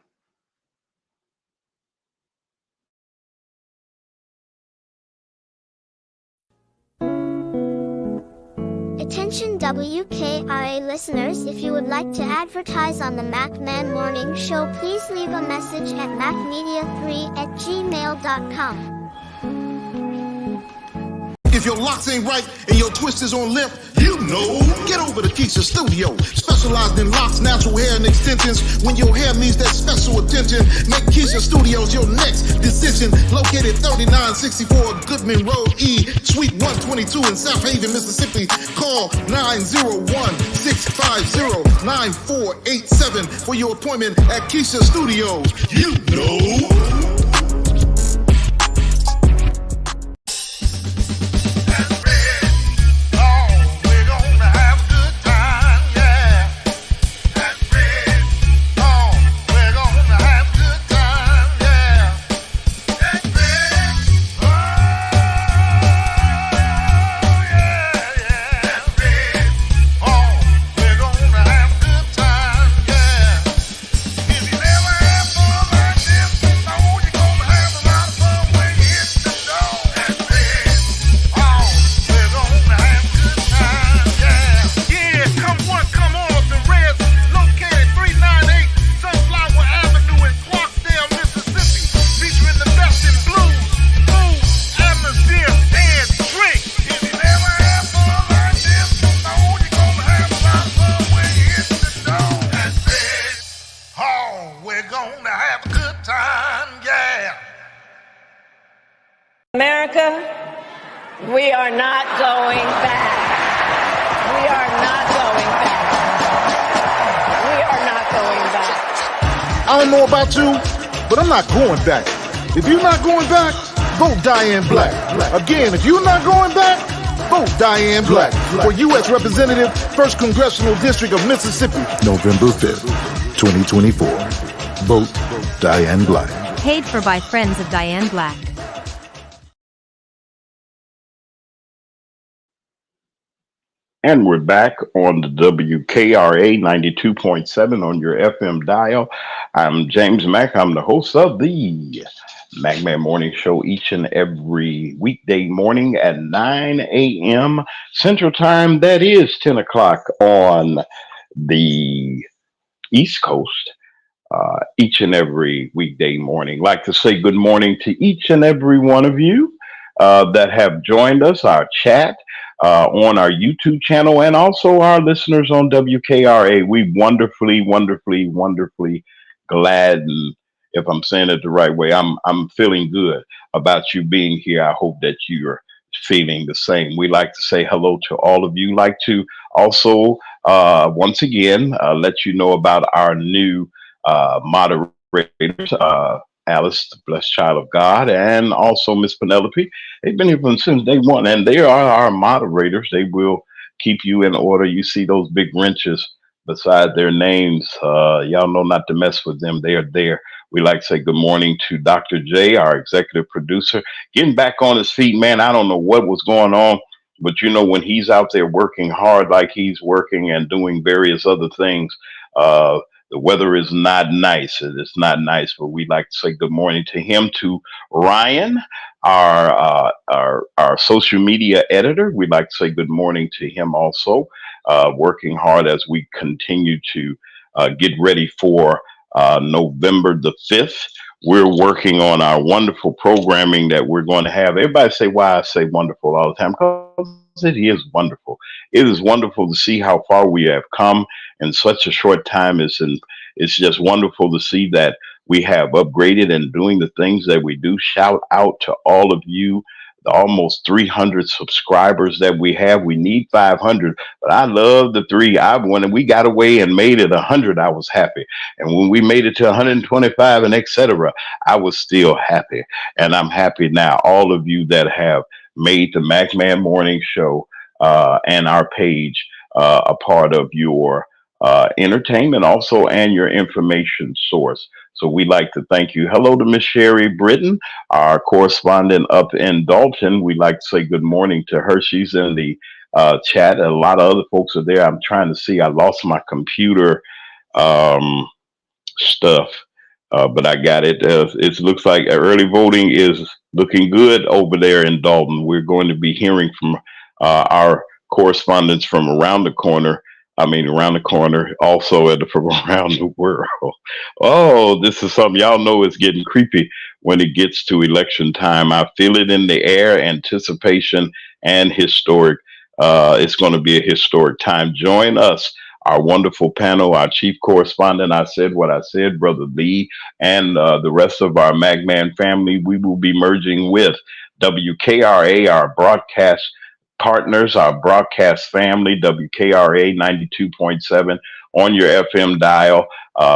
S9: WKRA listeners, if you would like to advertise on the MacMan Morning Show, please leave a message at macmedia3@gmail.com.
S2: If your locks ain't right and your twist is on limp, you know. Get over to Keisha Studio. Specialized in locks, natural hair, and extensions. When your hair needs that special attention, make Keisha Studios your next decision. Located 3964 Goodman Road E, Suite 122 in South Haven, Mississippi. Call 901-650-9487 for your appointment at Keisha Studios. You know.
S11: America, we are not going back. We are not going back. We are not going back.
S2: I don't know about you, but I'm not going back. If you're not going back, vote Diane Black. Again, if you're not going back, vote Diane Black for U.S. Representative, 1st Congressional District of Mississippi. November 5th, 2024. Vote Diane Black.
S12: Paid for by Friends of Diane Black.
S4: And we're back on the WKRA 92.7 on your FM dial. I'm James Mack. I'm the host of the MacMan Morning Show each and every weekday morning at 9 a.m. Central Time. That is 10 o'clock on the East Coast. Each and every weekday morning. Like to say good morning to each and every one of you that have joined us, our chat. On our YouTube channel and also our listeners on WKRA. We wonderfully glad, and if I'm saying it the right way, I'm feeling good about you being here. I hope that you're feeling the same. We like to say hello to all of you. Like to also once again let you know about our new moderators, Alice, the blessed child of God, and also Miss Penelope. They've been here since day one, and they are our moderators. They will keep you in order. You see those big wrenches beside their names. Y'all know not to mess with them. They are there. We like to say good morning to Dr. J, our executive producer. Getting back on his feet, man. I don't know what was going on, but you know, when he's out there working hard like he's working and doing various other things, the weather is not nice. It's not nice, but we'd like to say good morning to him, to Ryan, our social media editor. We'd like to say good morning to him also, working hard as we continue to get ready for November the 5th. We're working on our wonderful programming that we're going to have. Everybody say why I say wonderful all the time, because it is wonderful. It is wonderful to see how far we have come in such a short time. It's just wonderful to see that we have upgraded and doing the things that we do. Shout out to all of you, the almost 300 subscribers that we have. We need 500, but I love the three. When we got away and made it 100, I was happy. And when we made it to 125 and etc., I was still happy. And I'm happy now. All of you that have made the MacMan Morning Show and our page a part of your entertainment also and your information source. So we'd like to thank you. Hello to Miss Sherry Britton, our correspondent up in Dalton. We'd like to say good morning to her. She's in the chat. A lot of other folks are there. I'm trying to see. I lost my computer stuff, but I got it. It looks like early voting is looking good over there in Dalton. We're going to be hearing from our correspondents from around the corner. Around the corner, also from around the world. Oh, this is something y'all know is getting creepy when it gets to election time. I feel it in the air, anticipation and historic. It's going to be a historic time. Join us, our wonderful panel, our chief correspondent. I said what I said, Brother Lee, and the rest of our Magman family. We will be merging with WKRA, our broadcast partners, our broadcast family, WKRA 92.7 on your FM dial.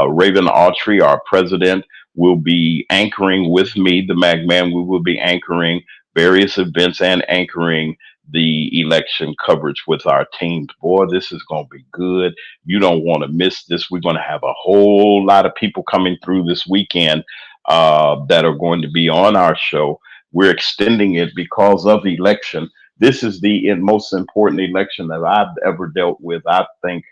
S4: Raven Autry, our president, will be anchoring with me, the Magman. We will be anchoring various events and anchoring the election coverage with our teams. Boy, this is going to be good. You don't want to miss this. We're going to have a whole lot of people coming through this weekend that are going to be on our show. We're extending it because of the election. This is the most important election that I've ever dealt with. I think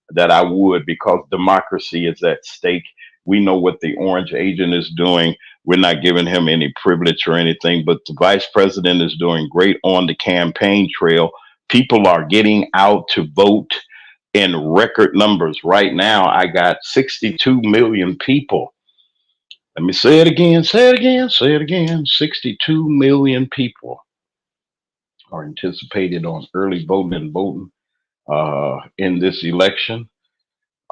S4: that I would, because democracy is at stake. We know what the orange agent is doing. We're not giving him any privilege or anything, but the vice president is doing great on the campaign trail. People are getting out to vote in record numbers. Right now, I got 62 million people. Let me say it again, say it again, say it again. 62 million people are anticipated on early voting and voting in this election.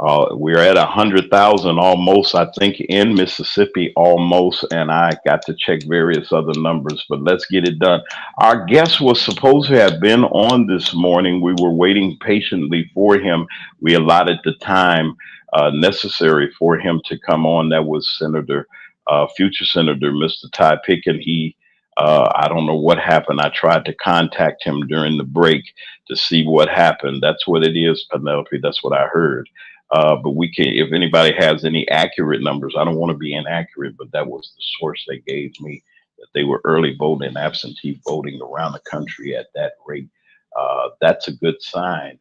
S4: We're at 100,000 almost, I think, in Mississippi almost, and I got to check various other numbers, but let's get it done. Our guest was supposed to have been on this morning. We were waiting patiently for him. We allotted the time necessary for him to come on. That was future Senator Mr. Ty Pinkins. I don't know what happened. I tried to contact him during the break to see what happened. That's what it is, Penelope. That's what I heard. But we can, if anybody has any accurate numbers, I don't want to be inaccurate, but that was the source they gave me, that they were early voting, absentee voting around the country at that rate. That's a good sign.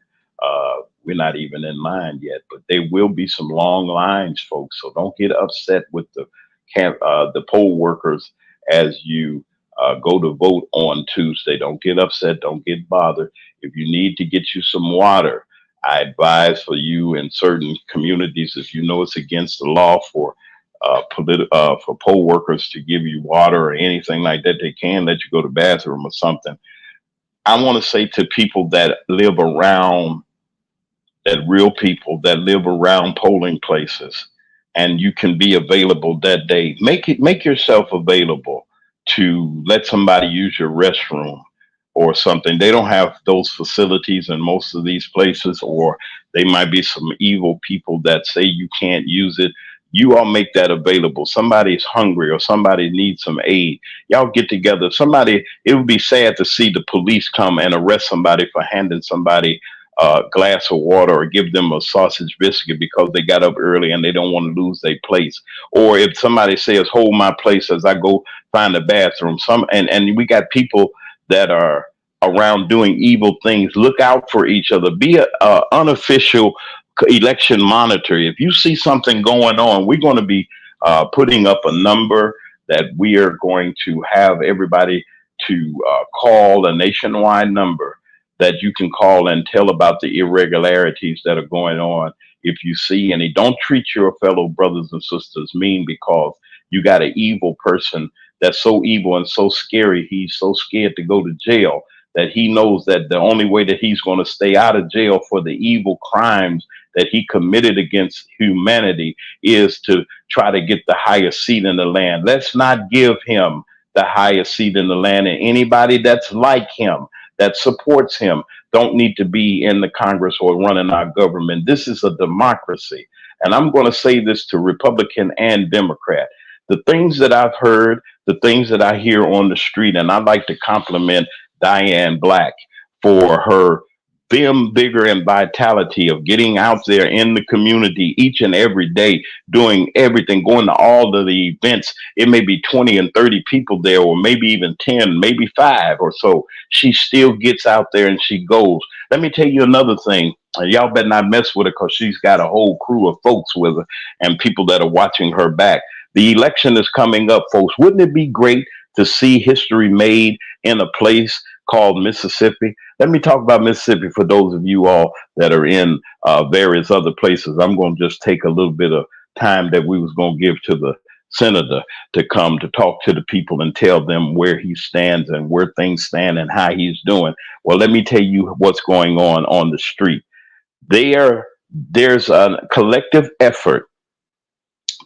S4: We're not even in line yet, but there will be some long lines, folks. So don't get upset with the poll workers as you go to vote on Tuesday. Don't get upset. Don't get bothered. If you need to get you some water, I advise for you in certain communities, if you know it's against the law for poll workers to give you water or anything like that, they can let you go to the bathroom or something. I want to say to people that live around, that real people that live around polling places, and you can be available that day, make yourself available to let somebody use your restroom or something. They don't have those facilities in most of these places, or they might be some evil people that say you can't use it. You all make that available. Somebody's hungry or somebody needs some aid. Y'all get together. It would be sad to see the police come and arrest somebody for handing somebody a glass of water or give them a sausage biscuit because they got up early and they don't want to lose their place. Or if somebody says, hold my place as I go find a bathroom. And we got people that are around doing evil things. Look out for each other. Be a unofficial election monitor. If you see something going on, we're going to be putting up a number that we are going to have everybody to call, a nationwide number that you can call and tell about the irregularities that are going on. If you see any, don't treat your fellow brothers and sisters mean because you got an evil person that's so evil and so scary. He's so scared to go to jail that he knows that the only way that he's going to stay out of jail for the evil crimes that he committed against humanity is to try to get the highest seat in the land. Let's not give him the highest seat in the land, and anybody that's like him, that supports him, don't need to be in the Congress or running our government. This is a democracy. And I'm going to say this to Republican and Democrat. The things that I've heard, the things that I hear on the street, and I'd like to compliment Diane Black for her vim, vigor, and vitality of getting out there in the community each and every day, doing everything, going to all of the events. It may be 20 and 30 people there, or maybe even 10, maybe 5 or so. She still gets out there and she goes. Let me tell you another thing. Y'all better not mess with her because she's got a whole crew of folks with her and people that are watching her back. The election is coming up, folks. Wouldn't it be great to see history made in a place called Mississippi? Let me talk about Mississippi for those of you all that are in various other places. I'm going to just take a little bit of time that we was going to give to the senator to come to talk to the people and tell them where he stands and where things stand and how he's doing. Well, let me tell you what's going on the street. There's a collective effort.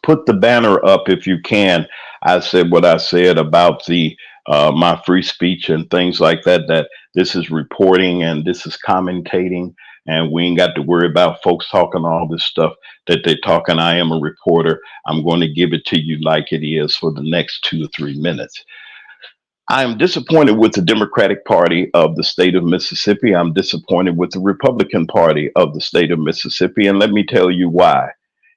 S4: Put the banner up if you can. I said what I said about the my free speech and things like that, that this is reporting and this is commentating, and we ain't got to worry about folks talking all this stuff that they're talking. I am a reporter. I'm going to give it to you like it is for the next 2 or 3 minutes. I am disappointed with the Democratic Party of the state of Mississippi. I'm disappointed with the Republican Party of the state of Mississippi, and let me tell you why.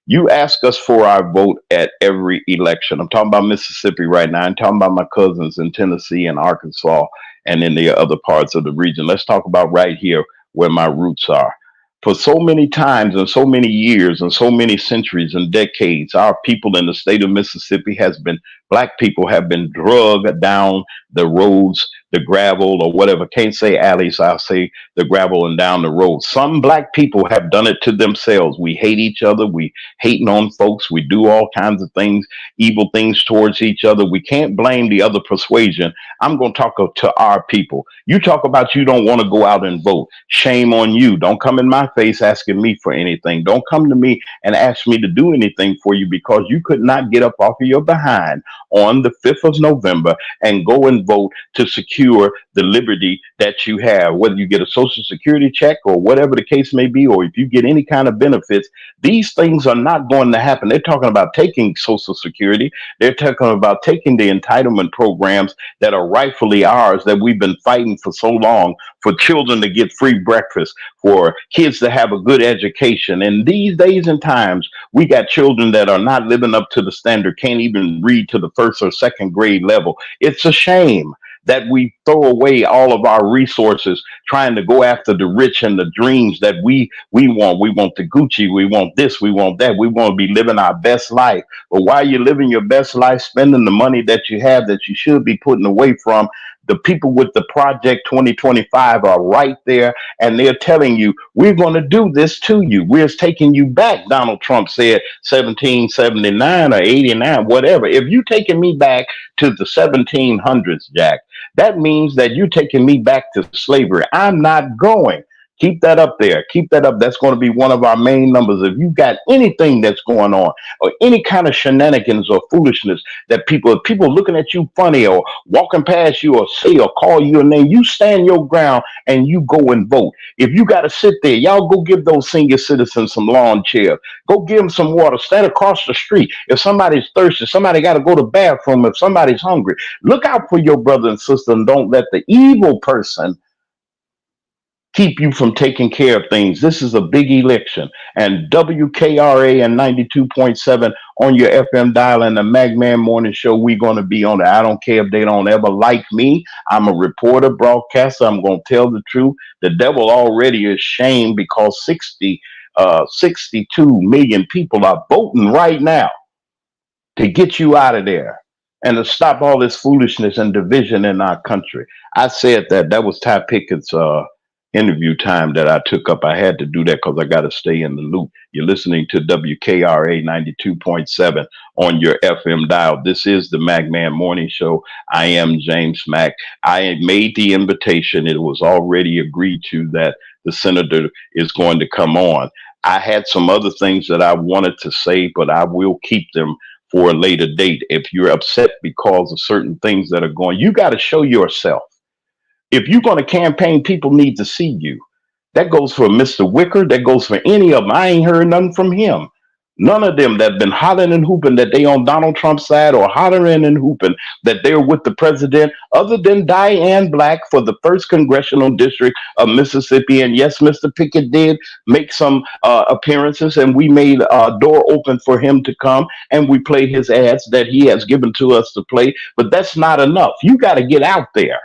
S4: You ask us for our vote at every election. I'm talking about Mississippi right now. I'm talking about my cousins in Tennessee and Arkansas and in the other parts of the region. Let's talk about right here where my roots are. For so many times and so many years and so many centuries and decades, our people in the state of Mississippi black people have been drugged down the roads, the gravel or whatever. Can't say alleys, I'll say the gravel and down the road. Some black people have done it to themselves. We hate each other. We hating on folks. We do all kinds of things, evil things towards each other. We can't blame the other persuasion. I'm going to talk to our people. You talk about you don't want to go out and vote. Shame on you. Don't come in my face asking me for anything. Don't come to me and ask me to do anything for you because you could not get up off of your behind on the 5th of November and go and vote to secure the liberty that you have, whether you get a Social Security check or whatever the case may be, or if you get any kind of benefits. These things are not going to happen. They're talking about taking Social Security. They're talking about taking the entitlement programs that are rightfully ours, that we've been fighting for so long, for children to get free breakfast, for kids to have a good education. And these days and times, we got children that are not living up to the standard, can't even read to the 1st or 2nd grade level. It's a shame that we throw away all of our resources trying to go after the rich and the dreams that we want. We want the Gucci, we want this, we want that. We want to be living our best life. But while you're living your best life, spending the money that you have that you should be putting away from, the people with the Project 2025 are right there, and they're telling you, we're going to do this to you. We're taking you back, Donald Trump said, 1779 or 89, whatever. If you're taking me back to the 1700s, Jack, that means that you're taking me back to slavery. I'm not going. Keep that up there. Keep that up. That's going to be one of our main numbers. If you've got anything that's going on or any kind of shenanigans or foolishness that people looking at you funny or walking past you or say or call you a name, you stand your ground and you go and vote. If you got to sit there, y'all go give those senior citizens some lawn chairs. Go give them some water. Stand across the street. If somebody's thirsty, somebody got to go to the bathroom. If somebody's hungry, look out for your brother and sister and don't let the evil person keep you from taking care of things. This is a big election, and WKRA and 92.7 on your FM dial and the Magman Morning Show, we're going to be on it. I don't care if they don't ever like me. I'm a reporter, broadcaster. I'm going to tell the truth. The devil already is shamed because 62 million people are voting right now to get you out of there and to stop all this foolishness and division in our country. I said that was Ty Pinkins' interview time that I took up. I had to do that because I got to stay in the loop. You're listening to WKRA 92.7 on your FM dial. This is the Magman Morning Show. I am James Mack. I made the invitation. It was already agreed to that the senator is going to come on. I had some other things that I wanted to say, but I will keep them for a later date. If you're upset because of certain things that are going, you got to show yourself. If you're going to campaign, people need to see you. That goes for Mr. Wicker. That goes for any of them. I ain't heard nothing from him. None of them that been hollering and hooping that they on Donald Trump's side or hollering and hooping that they're with the president, other than Diane Black for the 1st Congressional District of Mississippi. And yes, Mr. Pickett did make some appearances, and we made a door open for him to come, and we played his ads that he has given to us to play. But that's not enough. You got to get out there.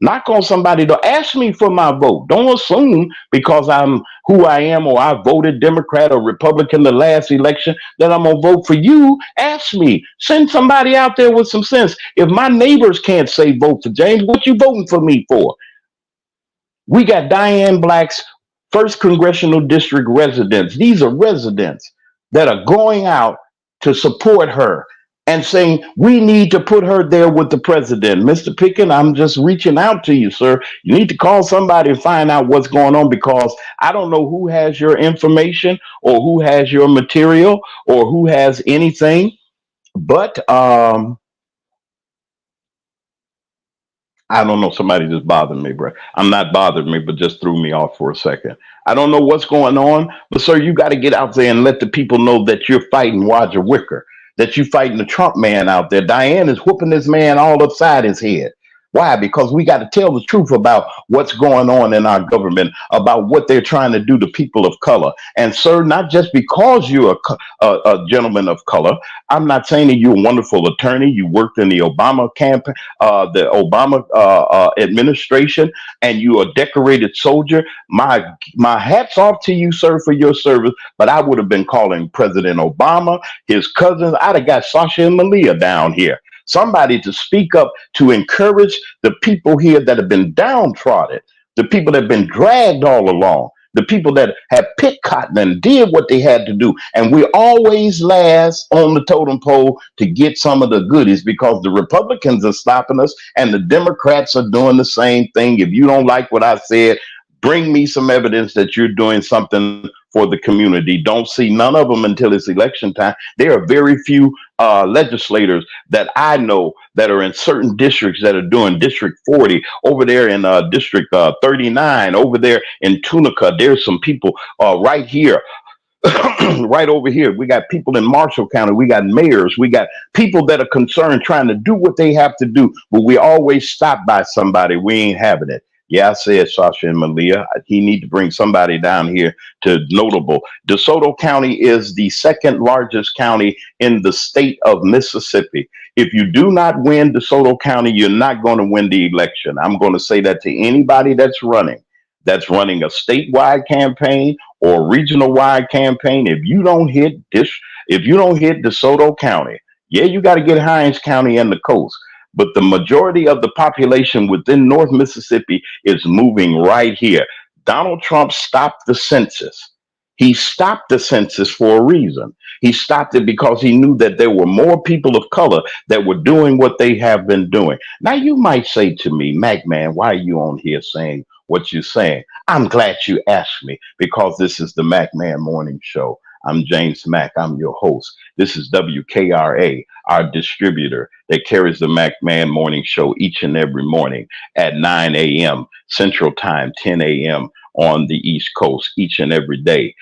S4: Knock on somebody door. Ask me for my vote. Don't assume because I'm who I am or I voted Democrat or Republican the last election that I'm going to vote for you. Ask me. Send somebody out there with some sense. If my neighbors can't say vote for James, what you voting for me for? We got Diane Black's first congressional district residents. These are residents that are going out to support her and saying we need to put her there with the president. Mr. Pickett, I'm just reaching out to you, sir. You need to call somebody and find out what's going on, because I don't know who has your information or who has your material or who has anything. But I don't know. Somebody just bothered me, bro. I'm not bothered me, but just threw me off for a second. I don't know what's going on, but sir, you got to get out there and let the people know that you're fighting Roger Wicker, that you're fighting the Trump man out there. Diane is whooping this man all upside his head. Why? Because we got to tell the truth about what's going on in our government, about what they're trying to do to people of color. And sir, not just because you're a gentleman of color, I'm not saying that you're a wonderful attorney. You worked in the Obama campaign, the Obama administration, and you're a decorated soldier. My hats off to you, sir, for your service. But I would have been calling President Obama, his cousins. I'd have got Sasha and Malia down here. Somebody to speak up to encourage the people here that have been downtrodden, the people that have been dragged all along, the people that have picked cotton and did what they had to do. And we always last on the totem pole to get some of the goodies, because the Republicans are stopping us and the Democrats are doing the same thing. If you don't like what I said, bring me some evidence that you're doing something for the community. Don't see none of them until it's election time. There are very few legislators that I know that are in certain districts that are doing District 40 over there in District 39 over there in Tunica. There's some people right here. Right over here, we got people in Marshall County, we got mayors, we got people that are concerned trying to do what they have to do, but we always stop by somebody. We ain't having it. Yeah, I said Sasha and Malia. He need to bring somebody down here to notable. DeSoto County is the second largest county in the state of Mississippi. If you do not win DeSoto County, you're not going to win the election. I'm going to say that to anybody that's running a statewide campaign or regional wide campaign. If you don't hit DeSoto County, yeah, you got to get Hinds County and the coast. But the majority of the population within North Mississippi is moving right here. Donald Trump stopped the census. He stopped the census for a reason. He stopped it because he knew that there were more people of color that were doing what they have been doing. Now, you might say to me, Mac, man, why are you on here saying what you're saying? I'm glad you asked me, because this is the Mac Man Morning Show. I'm James Mack. I'm your host. This is WKRA, our distributor that carries the Mac Man Morning Show each and every morning at 9 a.m. Central Time, 10 a.m. on the East Coast each and every day.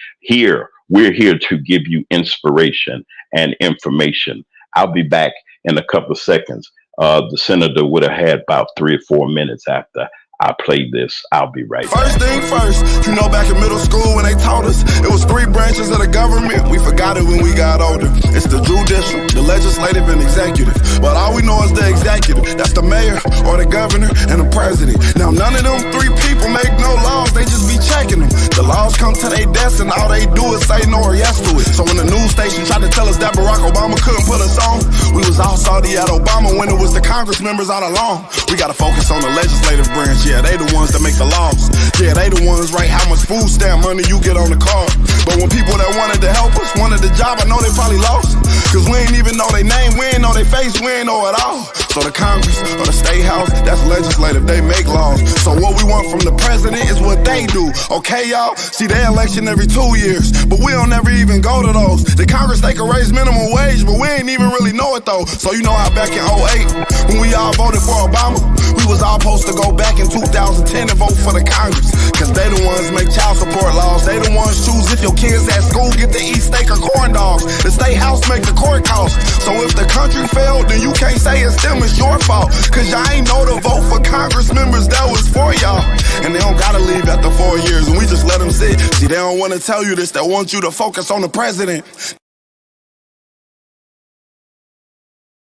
S4: We're here to give you inspiration and information. I'll be back in a couple of seconds. The senator would have had about 3 or 4 minutes after I played this. I'll be right back.
S8: First thing first, you know back in middle school when they taught us it was 3 branches of the government. We forgot it when we got older. It's the judicial, the legislative, and executive. But all we know is the executive. That's the mayor or the governor and the president. Now none of them 3 people make no laws. They just be checking them. The laws come to their desk and all they do is say no or yes to it. So when the news station tried to tell us that Barack Obama couldn't put us on, we was all salty at Obama when it was the Congress members all along. We gotta focus on the legislative branch. Yeah, they the ones that make the laws. Yeah, they the ones write how much food stamp money you get on the card. But when people that wanted to help us wanted the job, I know they probably lost. Cause we ain't even know their name, we ain't know their face, we ain't know it all. So the Congress or the State House, that's legislative, they make laws. So what we want from the president is what they do. Okay, y'all? See, they election every 2 years, but we don't ever even go to those. The Congress, they can raise minimum wage, but we ain't even really know it though. So you know how back in 08, when we all voted for Obama, we was all supposed to go back in 2010 and vote for the Congress. Cause they the ones make child support laws. They the ones choose if your kids at school get to eat steak or corn dogs. The State House make the court costs. So if the country failed, then you can't say it's them, it's your fault. Cause y'all ain't know to vote for Congress members that was for y'all. And they don't gotta leave after 4 years and we just let them sit. See, they don't wanna tell you this, they want you to focus on the president.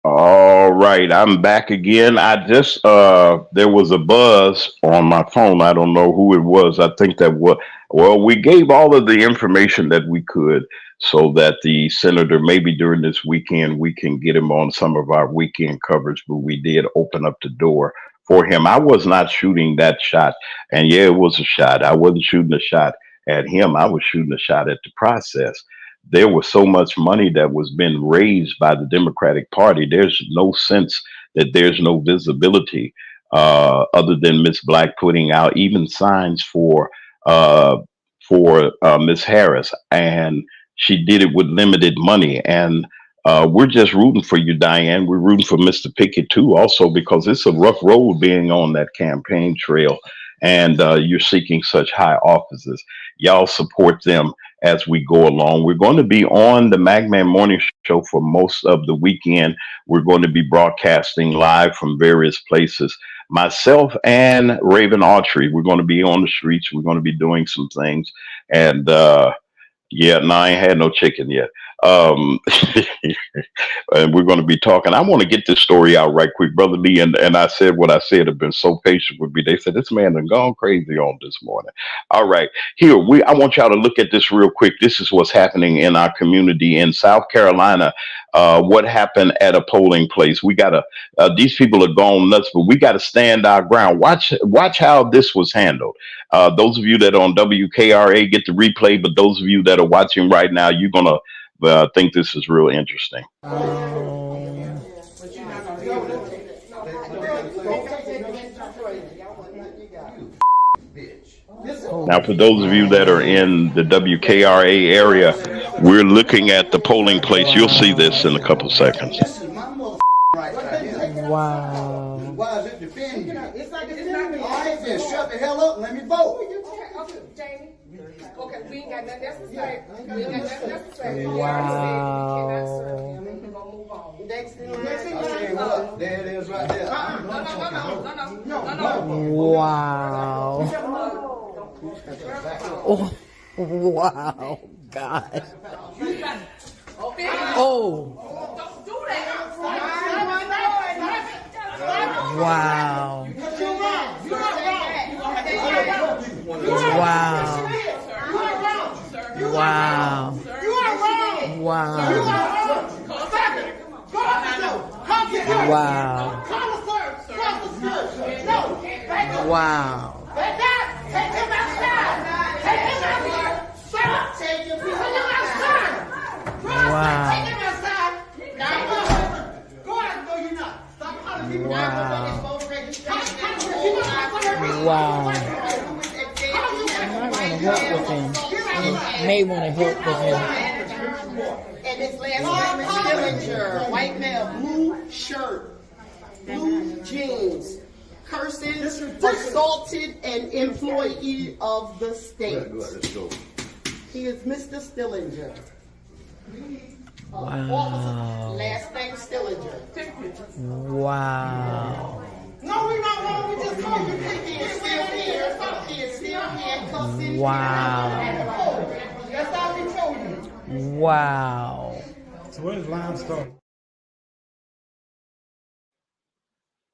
S4: All right, I'm back again. I just there was a buzz on my phone. I don't know who it was. I think that we gave all of the information that we could so that the senator, maybe during this weekend, we can get him on some of our weekend coverage. But we did open up the door for him. I was not shooting that shot. And yeah, it was a shot. I wasn't shooting a shot at him. I was shooting a shot at the process. There was so much money that was being raised by the Democratic Party. There's no sense that there's no visibility other than Miss Black putting out even signs for Miss Harris, and she did it with limited money. And we're just rooting for you, Diane. We're rooting for Mr. Pickett too, also because it's a rough road being on that campaign trail, and you're seeking such high offices. Y'all support them as we go along. We're going to be on the Magman Morning Show for most of the weekend. We're going to be broadcasting live from various places. Myself and Raven Autry, we're going to be on the streets. We're going to be doing some things. And yeah, no, I ain't had no chicken yet. And we're going to be talking. I want to get this story out right quick, Brother Lee. And I said what I said, have been so patient with me. They said, this man done gone crazy on this morning. All right. Here, I want y'all to look at this real quick. This is what's happening in our community in South Carolina. What happened at a polling place. We got to, these people are gone nuts, but we got to stand our ground. Watch how this was handled. Those of you that are on WKRA get the replay, but those of you that are watching right now, you're going to think this is real interesting. Now, for those of you that are in the WKRA area, we're looking at the polling place. You'll see this in a couple seconds.
S7: Wow. Why is it defending you? It's like defending me. All right, then shut the hell up and let me vote.
S10: Okay, Jamie. Okay, we ain't got nothing else to say. We ain't got nothing else to say.
S7: Wow.
S10: We're gonna move on. Next thing,
S7: there it is right there.
S10: No.
S7: Wow.
S10: Oh,
S7: wow. God. Oh.
S10: Don't do that.
S7: Wow. Wow. Wow. Wow. Wow. Wow. You might want to help with him. You may want to help with him.
S10: And his last name is Stillinger. White male, blue shirt, blue jeans, cursing, assaulted an employee of the state. He is Mr. Stillinger.
S7: Wow.
S10: Last name Stillinger.
S7: Wow.
S10: No, we're not wrong. We just told you he is still here. He is still handcuffed.
S7: Wow.
S10: That's all we told you.
S7: Wow.
S23: So where's Limestone?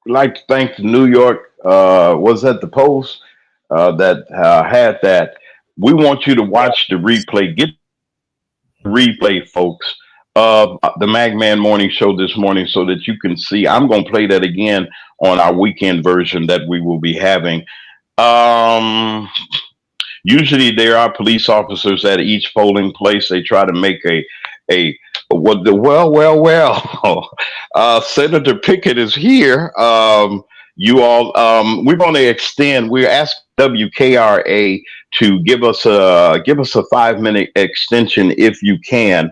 S4: I'd like to thank the New York, was that the Post that had that. We want you to watch the replay. Get the replay, folks, of the Magman Morning Show this morning so that you can see. I'm going to play that again on our weekend version that we will be having. Usually there are police officers at each polling place. They try to make Senator Pickett is here. You all, we're going to extend. We're asking WKRA to give us a 5-minute extension if you can.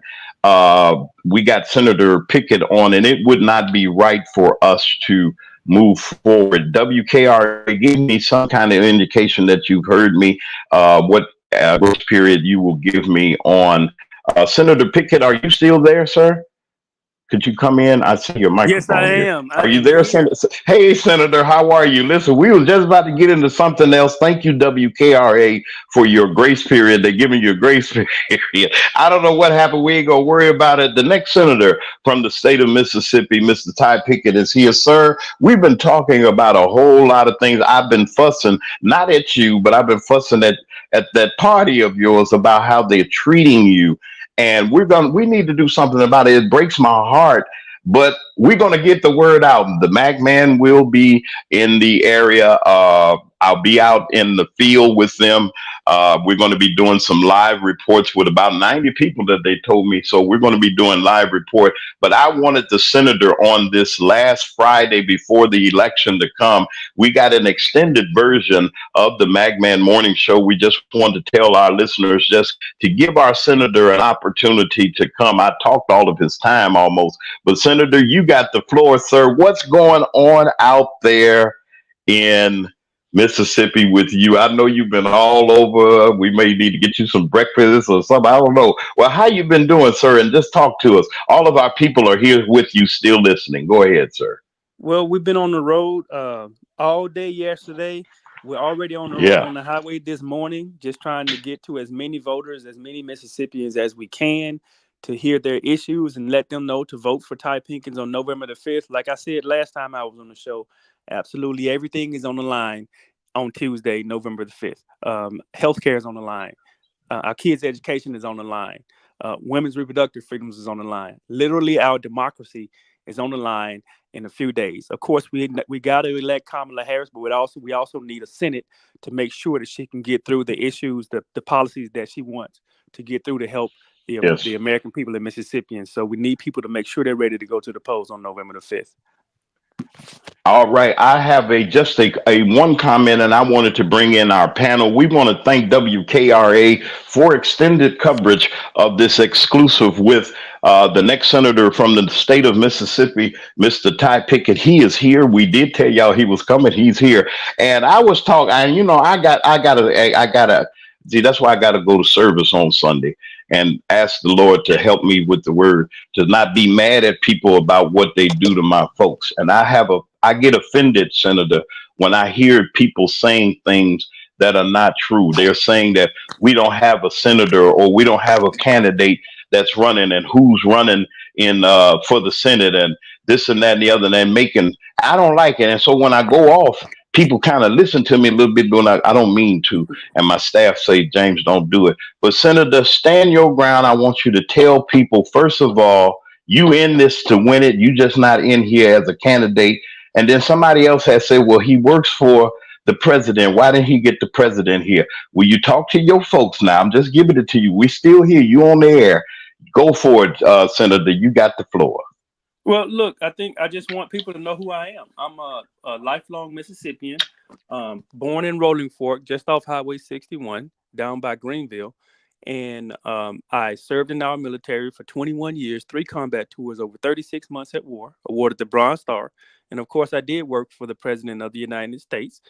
S4: We got Senator Pickett on, and it would not be right for us to move forward. WKRA, give me some kind of indication that you've heard me. What grace period you will give me on Senator Pickett? Are you still there, sir? Could you come in? I see your microphone.
S23: Yes, I
S4: here.
S23: am.
S4: Are you there, Senator? Hey, Senator, how are you? Listen, we were just about to get into something else. Thank you, WKRA, for your grace period. They're giving you a grace period. I don't know what happened. We ain't going to worry about it. The next senator from the state of Mississippi, Mr. Ty Pinkins, is here, sir. We've been talking about a whole lot of things. I've been fussing, not at you, but I've been fussing at that party of yours about how they're treating you. And we need to do something about it. It breaks my heart But we're going to get the word out. The Mac Man will be in the area. I'll be out in the field with them. We're going to be doing some live reports with about 90 people that they told me. So we're going to be doing live report. But I wanted the senator on this last Friday before the election to come. We got an extended version of the Magman Morning Show. We just wanted to tell our listeners just to give our senator an opportunity to come. I talked all of his time almost. But Senator, you got the floor, sir. What's going on out there in Mississippi with you? I know you've been all over. We may need to get you some breakfast or something. I don't know. Well, how you been doing, sir? And just talk to us. All of our people are here with you, still listening. Go ahead, sir.
S1: Well, we've been on the road all day yesterday. We're already on the highway this morning, just trying to get to as many voters, as many Mississippians as we can to hear their issues and let them know to vote for Ty Pinkins on November the 5th. Like I said last time I was on the show, absolutely everything is on the line on Tuesday, November the 5th. Healthcare is on the line. Our kids' education is on the line. Women's reproductive freedoms is on the line. Literally, our democracy is on the line in a few days. Of course, we got to elect Kamala Harris, but we also need a Senate to make sure that she can get through the issues, the policies that she wants to get through to help the American people in Mississippi. And so we need people to make sure they're ready to go to the polls on November the 5th.
S4: All right. I have just a one comment, and I wanted to bring in our panel. We want to thank WKRA for extended coverage of this exclusive with the next senator from the state of Mississippi, Mr. Ty Pickett. He is here. We did tell y'all he was coming. He's here. And I was talking, and I gotta see, that's why I gotta go to service on Sunday and ask the Lord to help me with the word, to not be mad at people about what they do to my folks. And I get offended, Senator, when I hear people saying things that are not true. They're saying that we don't have a senator or we don't have a candidate that's running, and who's running in for the Senate and this and that and the other, and I don't like it. And so when I go off, people kind of listen to me a little bit, doing I don't mean to. And my staff say, James, don't do it. But Senator, stand your ground. I want you to tell people, first of all, you in this to win it. You just not in here as a candidate. And then somebody else has said, well, he works for the president. Why didn't he get the president here? Will you talk to your folks now? I'm just giving it to you. We still here. You on the air. Go for it, Senator. You got the floor.
S1: Well, look, I just want people to know who I am. I'm a lifelong Mississippian, born in Rolling Fork, just off Highway 61, down by Greenville. And I served in our military for 21 years, 3 combat tours, over 36 months at war, awarded the Bronze Star. And of course, I did work for the President of the United States.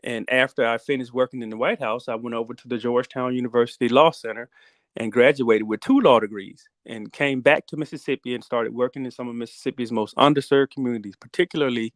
S1: And after I finished working in the White House, I went over to the Georgetown University Law Center and graduated with 2 law degrees, and came back to Mississippi and started working in some of Mississippi's most underserved communities, particularly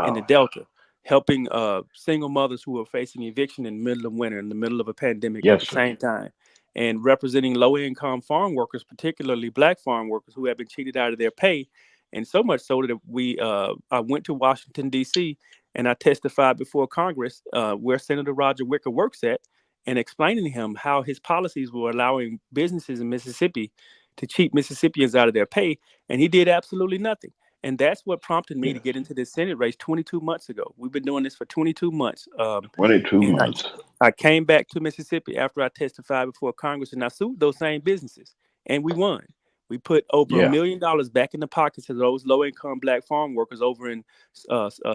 S1: in the Delta, helping single mothers who are facing eviction in the middle of winter, in the middle of a pandemic at the same time, and representing low-income farm workers, particularly Black farm workers who have been cheated out of their pay. And so much so that I went to Washington, D.C., and I testified before Congress where Senator Roger Wicker works at, and explaining to him how his policies were allowing businesses in Mississippi to cheat Mississippians out of their pay. And he did absolutely nothing. And that's what prompted me to get into this Senate race 22 months ago. We've been doing this for 22 months.
S4: 22 months.
S1: I came back to Mississippi after I testified before Congress, and I sued those same businesses, and we won. We put over $1 million back in the pockets of those low-income Black farm workers over in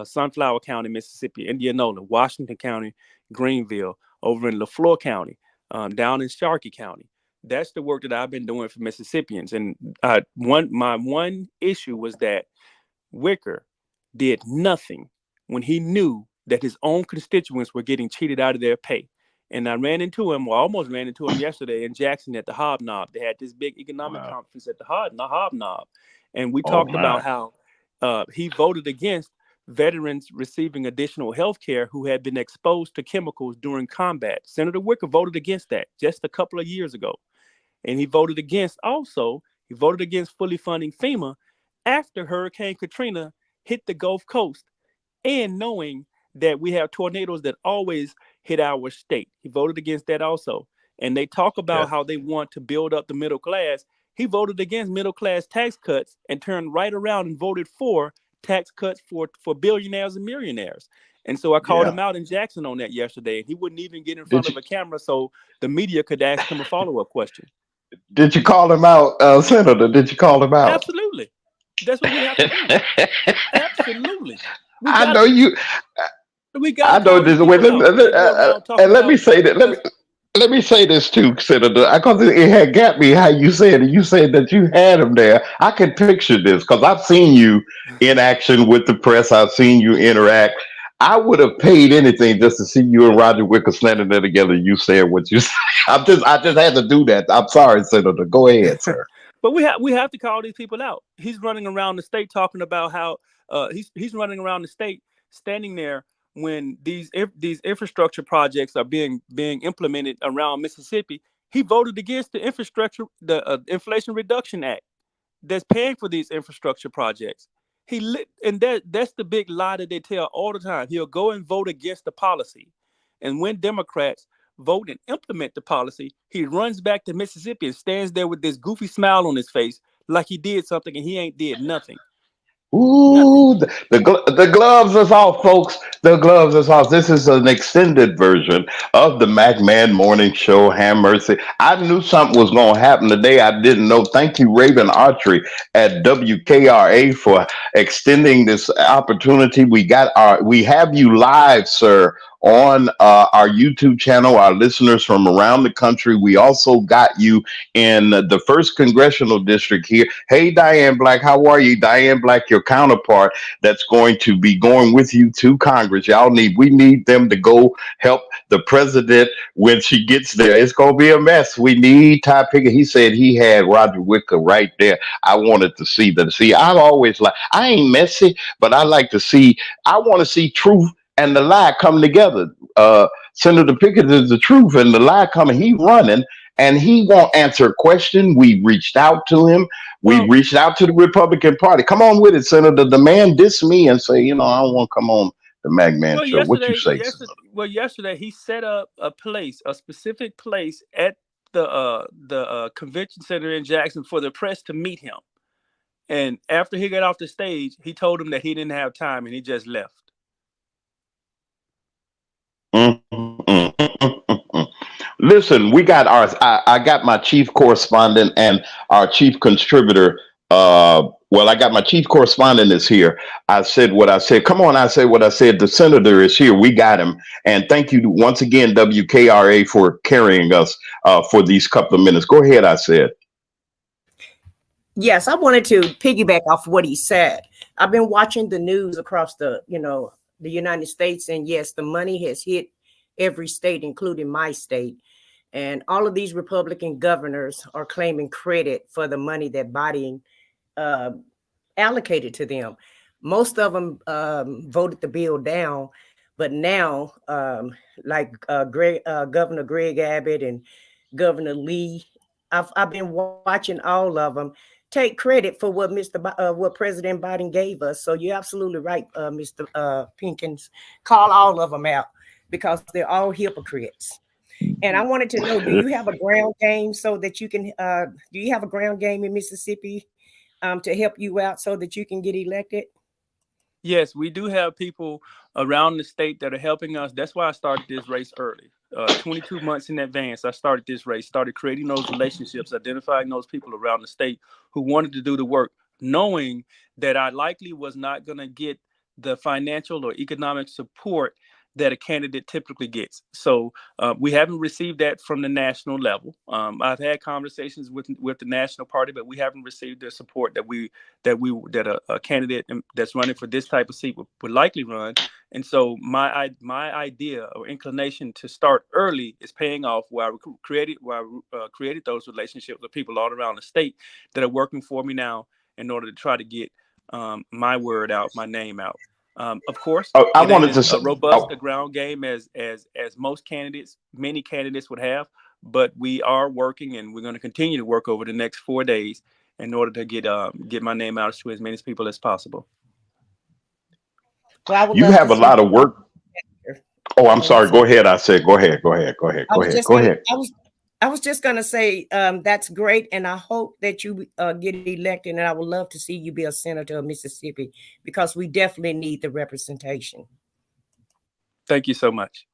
S1: Sunflower County, Mississippi, Indianola, Washington County, Greenville, over in LaFleur County, down in Sharkey County. That's the work that I've been doing for Mississippians. And my one issue was that Wicker did nothing when he knew that his own constituents were getting cheated out of their pay. And I almost ran into him yesterday in Jackson at the Hobnob. They had this big economic conference at the Hobnob. And we talked about how he voted against veterans receiving additional health care who had been exposed to chemicals during combat. Senator Wicker voted against that just a couple of years ago. And he voted against fully funding FEMA after Hurricane Katrina hit the Gulf Coast, and knowing that we have tornadoes that always hit our state. He voted against that also. And they talk about how they want to build up the middle class. he voted against middle class tax cuts and turned right around and voted for tax cuts for billionaires and millionaires. And so I called him out in Jackson on that yesterday, and he wouldn't even get in front of a camera so the media could ask him a follow-up question.
S4: Did you call him out, Senator? Did you call him out?
S1: Absolutely. That's what we have to do. Absolutely.
S4: I know you.
S1: We got.
S4: I know this. Wait, and let me say that. Let me say this too, Senator, because it had got me how you said it. You said that you had him there. I can picture this because I've seen you in action with the press. I've seen you interact. I would have paid anything just to see you and Roger Wicker standing there together. You said what you said. I just had to do that. I'm sorry, Senator. Go ahead, sir.
S1: But we have to call these people out. He's running around the state talking about how he's running around the state standing there when these infrastructure projects are being implemented around Mississippi. He voted against the Inflation Reduction Act that's paying for these infrastructure projects. That's the big lie that they tell all the time. He'll go and vote against the policy, and when Democrats vote and implement the policy, he runs back to Mississippi and stands there with this goofy smile on his face like he did something and he ain't did nothing.
S4: Ooh, the gloves is off, folks. The gloves is off. This is an extended version of the McMahon Morning Show. Have mercy. I knew something was going to happen today. I didn't know. Thank you, Raven Archery at WKRA, for extending this opportunity. We have you live, sir, on our YouTube channel. Our listeners from around the country. We also got you in the 1st Congressional District here. Hey, Diane Black, how are you? Diane Black, your counterpart that's going to be going with you to Congress. We need them to go help the president when she gets there. It's going to be a mess. We need Ty Pinkins. He said he had Roger Wicker right there. I wanted to see that. See, I've always I ain't messy, but I want to see truth and the lie come together. Senator Pickett is the truth and the lie coming. He running and he won't answer a question. We reached out to him. We reached out to the Republican Party. Come on with it, Senator. The man diss me and say, I don't want to come on the McMahon show. What you say?
S1: Yesterday he set up a specific place at the convention center in Jackson for the press to meet him. And after he got off the stage, he told him that he didn't have time and he just left.
S4: Listen, we got I got my chief correspondent and our chief contributor. I got my chief correspondent is here. I said what I said. Come on, I said what I said. The senator is here. We got him. And thank you once again, WKRA, for carrying us for these couple of minutes. Go ahead, I said.
S5: Yes, I wanted to piggyback off what he said. I've been watching the news across the United States, and yes, the money has hit every state, including my state. And all of these Republican governors are claiming credit for the money that Biden allocated to them. Most of them voted the bill down, but now, Governor Greg Abbott and Governor Lee, I've been watching all of them take credit for what what President Biden gave us. So you're absolutely right, Mr. Pinkins. Call all of them out because they're all hypocrites. And I wanted to know, do you have a ground game so that you can? Do you have a ground game in Mississippi to help you out so that you can get elected?
S1: Yes, we do have people around the state that are helping us. That's why I started this race early. 22 months in advance, I started this race, started creating those relationships, identifying those people around the state who wanted to do the work, knowing that I likely was not going to get the financial or economic support that a candidate typically gets. So we haven't received that from the national level. I've had conversations with the national party, but we haven't received the support that a candidate that's running for this type of seat would likely run. And so my idea or inclination to start early is paying off, where I created those relationships with people all around the state that are working for me now in order to try to get my word out, my name out. Of course,
S4: I wanted to
S1: robust the ground game as many candidates would have, but we are working and we're going to continue to work over the next 4 days in order to get my name out to as many people as possible.
S5: Well,
S4: you have a lot of work. Oh, I'm sorry. Go ahead. I said, go ahead.
S5: I was just going to say that's great, and I hope that you get elected, and I would love to see you be a senator of Mississippi because we definitely need the representation.
S1: Thank you so much.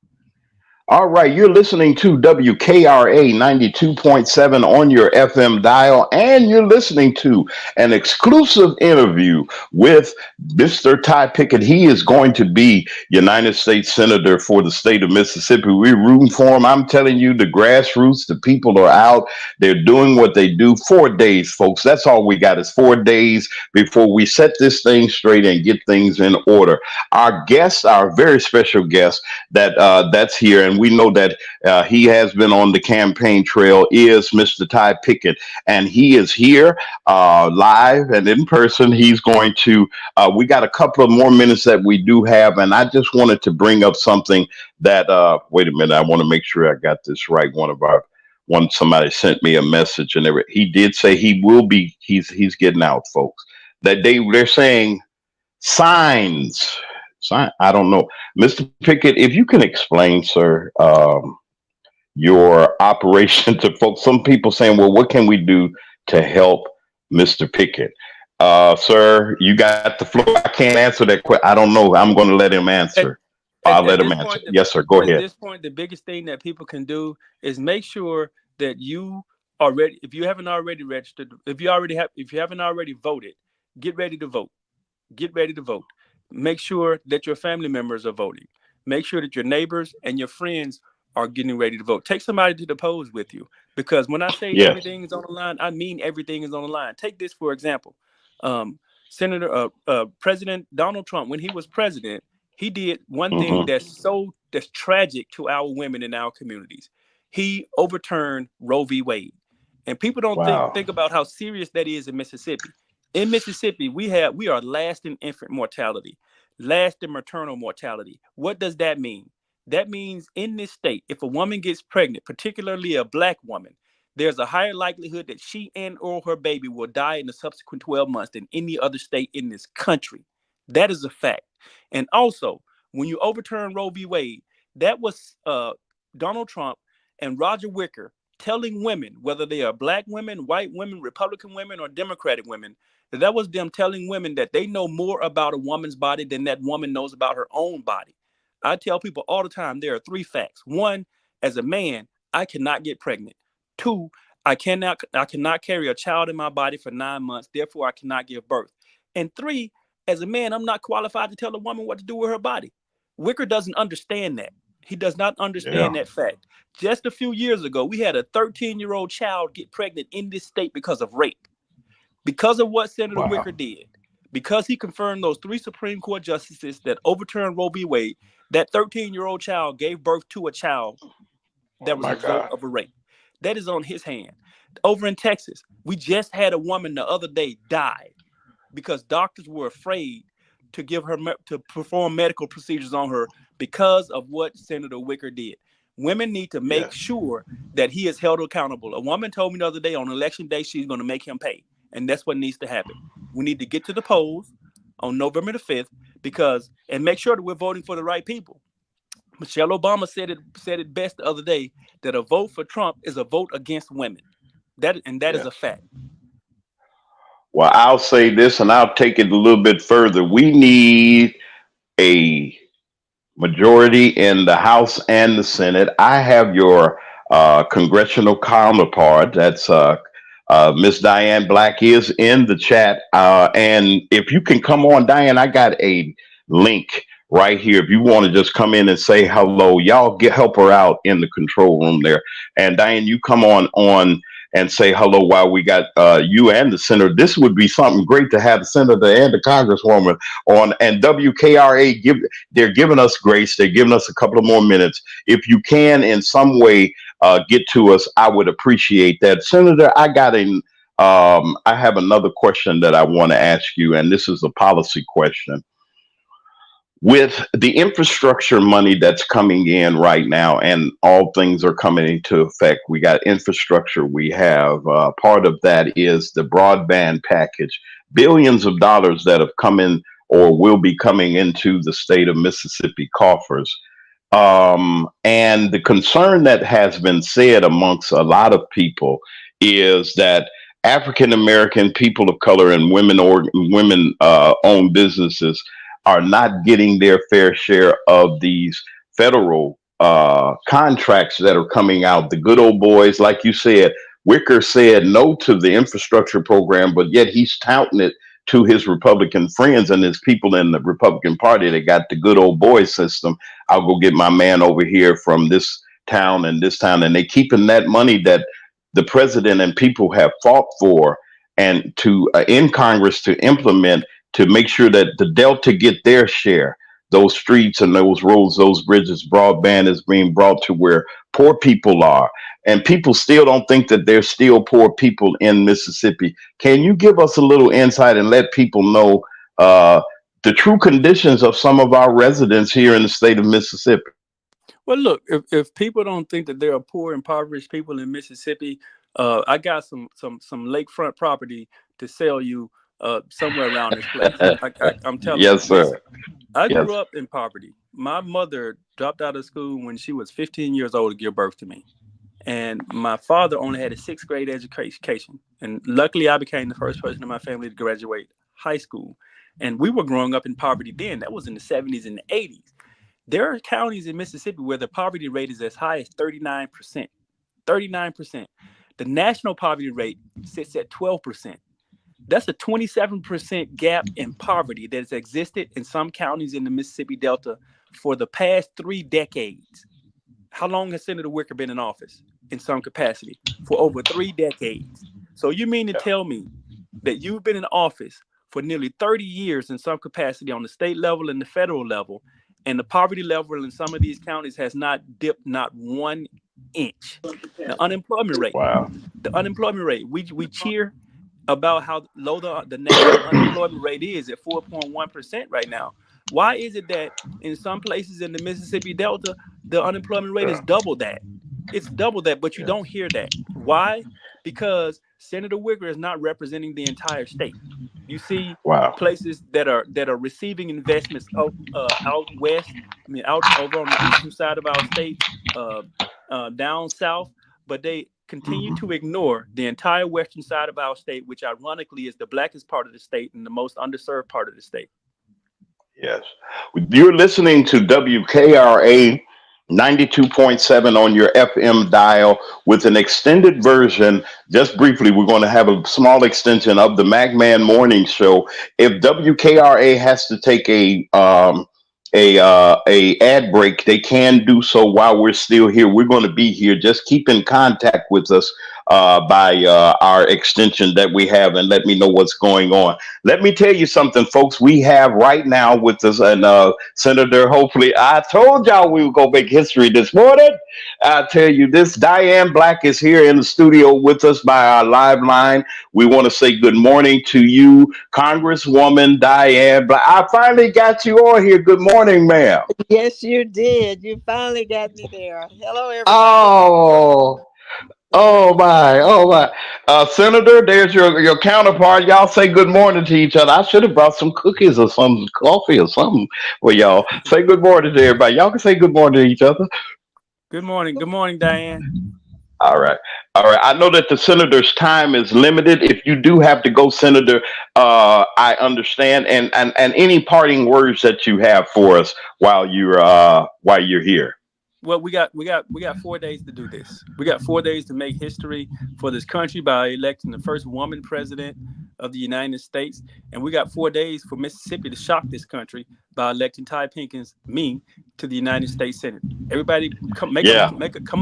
S4: All right, you're listening to WKRA 92.7 on your FM dial, and you're listening to an exclusive interview with Mr. Ty Pickett. He is going to be United States Senator for the state of Mississippi. We're rooting for him. I'm telling you, the grassroots, the people are out. They're doing what they do. 4 days, folks. That's all we got is 4 days before we set this thing straight and get things in order. Our guest, our very special guest that's here, and we know that he has been on the campaign trail, is Mr. Ty Pickett, and he is here live and in person. He's going to, we got a couple of more minutes that we do have, and I just wanted to bring up something that, wait a minute, I want to make sure I got this right. Somebody sent me a message, and he did say he will be, he's getting out, folks. That they're saying signs. I don't know. Mr. Pickett, if you can explain, sir, your operation to folks. Some people saying, well, what can we do to help Mr. Pickett? Sir, you got the floor. I can't answer that question. I don't know. I'm going to let him answer. I'll let him answer. Yes, sir. Go ahead.
S1: At this point, the biggest thing that people can do is make sure that you are ready. If you haven't already registered, if you haven't already voted, get ready to vote. Get ready to vote. Make sure that your family members are voting. Make sure that your neighbors and your friends are getting ready to vote. Take somebody to the polls with you, because when I say everything is on the line, I mean everything is on the line. Take this for example. President Donald Trump, when he was president, he did one thing that's tragic to our women in our communities. He overturned Roe v. Wade, and people don't think about how serious that is in Mississippi. In Mississippi, we are last in infant mortality, last in maternal mortality. What does that mean? That means in this state, if a woman gets pregnant, particularly a Black woman, there's a higher likelihood that she and or her baby will die in the subsequent 12 months than any other state in this country. That is a fact. And also, when you overturn Roe v. Wade, that was Donald Trump and Roger Wicker telling women, whether they are Black women, white women, Republican women, or Democratic women, that was them telling women that they know more about a woman's body than that woman knows about her own body. I tell people all the time, there are 3 facts. 1, as a man, I cannot get pregnant. 2, I cannot carry a child in my body for 9 months. Therefore, I cannot give birth. And 3, as a man, I'm not qualified to tell a woman what to do with her body. Wicker doesn't understand that. He does not understand that fact. Just a few years ago, we had a 13-year-old child get pregnant in this state because of rape. Because of what Senator Wicker did, because he confirmed those 3 Supreme Court justices that overturned Roe v. Wade, that 13-year-old child gave birth to a child that was a result of a rape. That is on his hand. Over in Texas, we just had a woman the other day die because doctors were afraid to perform medical procedures on her because of what Senator Wicker did. Women need to make sure that he is held accountable. A woman told me the other day on election day she's going to make him pay. And that's what needs to happen. We need to get to the polls on November the 5th and make sure that we're voting for the right people. Michelle Obama said it best the other day, that a vote for Trump is a vote against women. That is a fact.
S4: Well, I'll say this, and I'll take it a little bit further. We need a majority in the House and the Senate. I have your congressional counterpart. That's Miss Diane Black is in the chat. And if you can come on, Diane, I got a link right here. If you want to just come in and say hello, y'all help her out in the control room there. And Diane, you come on and say hello while we got you and the senator. This would be something great to have the senator and the congresswoman on. And WKRA, they're giving us grace. They're giving us a couple of more minutes. If you can in some way get to us, I would appreciate that. Senator, I have another question that I want to ask you, and this is a policy question. With the infrastructure money that's coming in right now, and all things are coming into effect, we got infrastructure. We have part of that is the broadband package, billions of dollars that have come in or will be coming into the state of Mississippi coffers. And the concern that has been said amongst a lot of people is that African American people of color and women owned businesses are not getting their fair share of these federal contracts that are coming out. The good old boys, like you said, Wicker said no to the infrastructure program, but yet he's touting it to his Republican friends and his people in the Republican Party that got the good old boy system. I'll go get my man over here from this town and this town, and they keeping that money that the president and people have fought for and to in Congress to implement to make sure that the Delta get their share. Those streets and those roads, those bridges, broadband is being brought to where poor people are. And people still don't think that there's still poor people in Mississippi. Can you give us a little insight and let people know the true conditions of some of our residents here in the state of Mississippi?
S1: Well, look, if people don't think that there are poor, impoverished people in Mississippi, I got some lakefront property to sell you somewhere around this place. I'm telling you.
S4: Yes, sir.
S1: I grew up in poverty. My mother dropped out of school when she was 15 years old to give birth to me. And my father only had a 6th grade education. And luckily, I became the first person in my family to graduate high school. And we were growing up in poverty then. That was in the 70s and the 80s. There are counties in Mississippi where the poverty rate is as high as 39%. 39%. The national poverty rate sits at 12%. That's a 27% gap in poverty that has existed in some counties in the Mississippi Delta for the past 3 decades. How long has Senator Wicker been in office in some capacity? For over 3 decades. So you mean to tell me that you've been in office for nearly 30 years in some capacity on the state level and the federal level, and the poverty level in some of these counties has not dipped not 1 inch? The unemployment rate.
S4: Wow.
S1: The unemployment rate. We cheer about how low the national unemployment rate is at 4.1% right now. Why is it that in some places in the Mississippi Delta, the unemployment rate is double that? It's double that, but you don't hear that. Why? Because Senator Wicker is not representing the entire state. You see places that are receiving investments out west, out over on the eastern side of our state, down south, but they continue to ignore the entire western side of our state, which ironically is the blackest part of the state and the most underserved part of the state.
S4: Yes. You're listening to WKRA 92.7 on your FM dial with an extended version. Just briefly, we're going to have a small extension of the MacMan Morning Show. If WKRA has to take a ad break, they can do so while we're still here. We're going to be here. Just keep in contact with us by our extension that we have and let me know what's going on. Let me tell you something, folks. We have right now with us and Senator, hopefully, I told y'all we were going to make history this morning. I tell you this, Diane Black is here in the studio with us by our live line. We want to say good morning to you, Congresswoman Diane Black. I finally got you on here. Good morning, ma'am.
S3: Yes, you did. You finally got me there. Hello, everybody.
S4: Oh my. Senator, there's your counterpart. Y'all say good morning to each other. I should have brought some cookies or some coffee or something for y'all. Say good morning to everybody. Y'all can say good morning to each other.
S1: Good morning. Good morning, Diane.
S4: All right. I know that the senator's time is limited. If you do have to go, Senator, I understand. And any parting words that you have for us while you're here.
S1: Well, we got 4 days to do this. We got 4 days to make history for this country by electing the first woman president of the United States, and we got 4 days for Mississippi to shock this country by electing Ty Pinkins, me, to the United States Senate. Everybody, come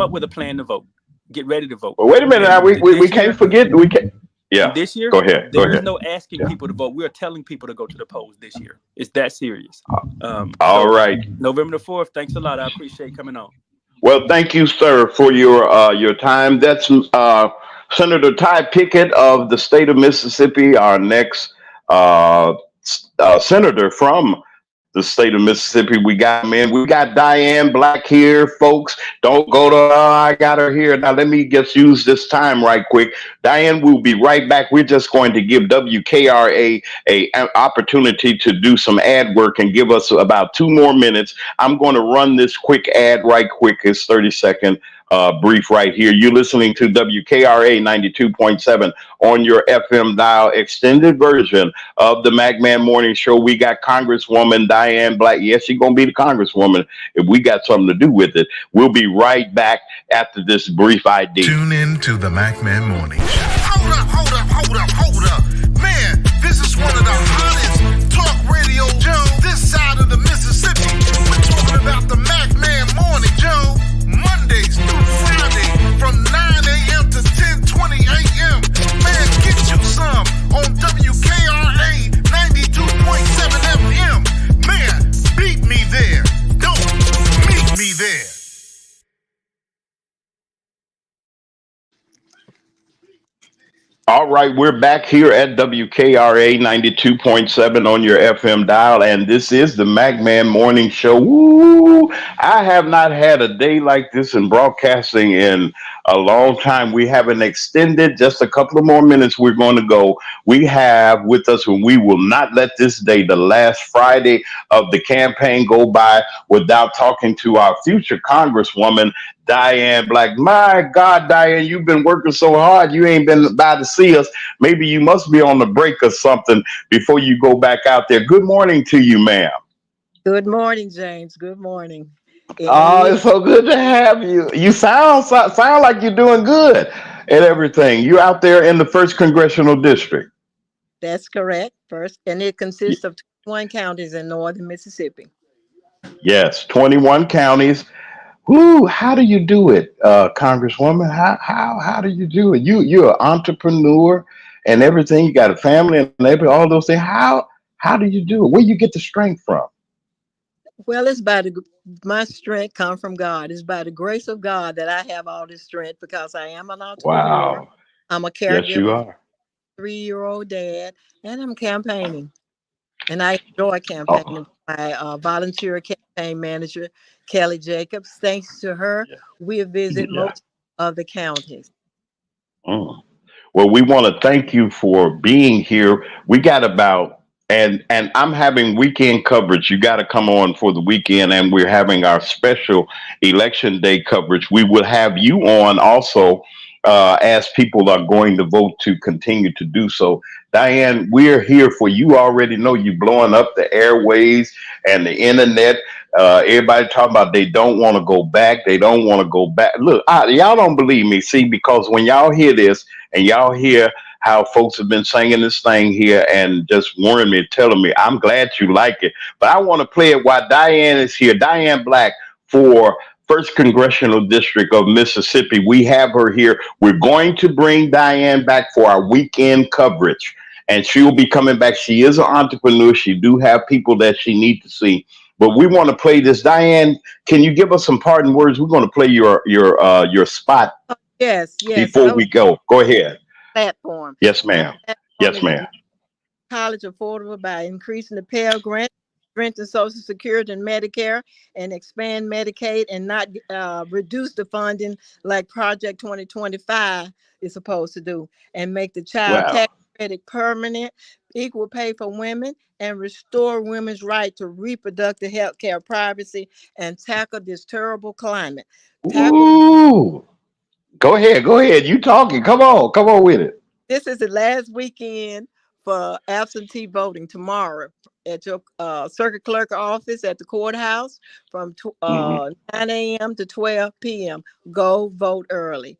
S1: up with a plan to vote. Get ready to vote.
S4: Well, wait a minute. We can't forget. We can't. Yeah.
S1: This year,
S4: go ahead.
S1: There is no asking people to vote. We are telling people to go to the polls this year. It's that serious.
S4: All right.
S1: November the 4th. Thanks a lot. I appreciate coming on.
S4: Well, thank you, sir, for your time. That's Senator Ty Pickett of the state of Mississippi, our next senator from the state of Mississippi. We got Diane Black here, folks. Don't go to, I got her here. Now, let me just use this time right quick. Diane, we'll be right back. We're just going to give WKRA an opportunity to do some ad work and give us about 2 more minutes. I'm going to run this quick ad right quick. It's 30-second brief right here. You're listening to WKRA 92.7 on your FM dial, extended version of the McMahon Morning Show. We got Congresswoman Diane Black. Yes, she's going to be the Congresswoman if we got something to do with it. We'll be right back after this brief ID.
S2: Tune in to the McMahon Morning Show. Hold up. Man, this is one of the hottest talk radio shows this side of the Mississippi. We're talking about the McMahon Morning Show. Mondays through Friday from 9 a.m. to 10:20 a.m. Man, get you some on WKRA 92.7 FM. Man, beat me there. Don't meet me there.
S4: All right, we're back here at WKRA 92.7 on your FM dial, and this is the McMahon Morning Show. Woo! I have not had a day like this in broadcasting in a long time. We have an extended, just a couple of more minutes we're going to go. We have with us, and we will not let this day, the last Friday of the campaign, go by without talking to our future Congresswoman, Diane Black. My God, Diane, you've been working so hard. You ain't been by to see us. Maybe you must be on the break or something before you go back out there. Good morning to you, ma'am.
S3: Good morning, James. Good morning.
S4: Oh, it's so good to have you. You sound like you're doing good at everything. You're out there in the 1st Congressional District.
S3: That's correct. First, and it consists of 21 counties in northern Mississippi.
S4: Yes, 21 counties. Whoo, how do you do it, Congresswoman? How do you do it? You're an entrepreneur and everything. You got a family and everything, all those things. How do you do it? Where you get the strength from?
S3: Well, it's by my strength come from God. It's by the grace of God that I have all this strength because I am an entrepreneur.
S4: Wow.
S3: I'm a caregiver.
S4: Yes, you are.
S3: 3-year-old dad, and I'm campaigning. And I enjoy campaigning. My volunteer campaign manager, Kelly Jacobs. Thanks to her, we visit most of the counties.
S4: Well, we want to thank you for being here. We got about, and I'm having weekend coverage. You got to come on for the weekend, and we're having our special election day coverage. We will have you on also as people are going to vote to continue to do so. Diane, we're here for you. Already know you blowing up the airways and the internet. Everybody talking about they don't want to go back. They don't want to go back. Look, y'all don't believe me. See, because when y'all hear this and y'all hear how folks have been singing this thing here and just warning me, telling me, I'm glad you like it. But I want to play it while Diane is here. Diane Black for 1st Congressional District of Mississippi. We have her here. We're going to bring Diane back for our weekend coverage. And she'll be coming back. She is an entrepreneur. She do have people that she needs to see. But we want to play this. Diane, can you give us some parting words? We're going to play your spot.
S3: Yes.
S4: Before we go. Go ahead.
S3: Platform.
S4: Yes, ma'am. Yes, ma'am.
S3: College affordable by increasing the Pell Grant, strengthen Social Security and Medicare, and expand Medicaid, and not reduce the funding like Project 2025 is supposed to do, and make the child tax credit permanent, equal pay for women, and restore women's right to reproductive health care privacy, and tackle this terrible climate.
S4: Ooh. Go ahead. You talking. Come on with it.
S3: This is the last weekend for absentee voting tomorrow at your circuit clerk office at the courthouse from 9 a.m. to 12 p.m. Go vote early.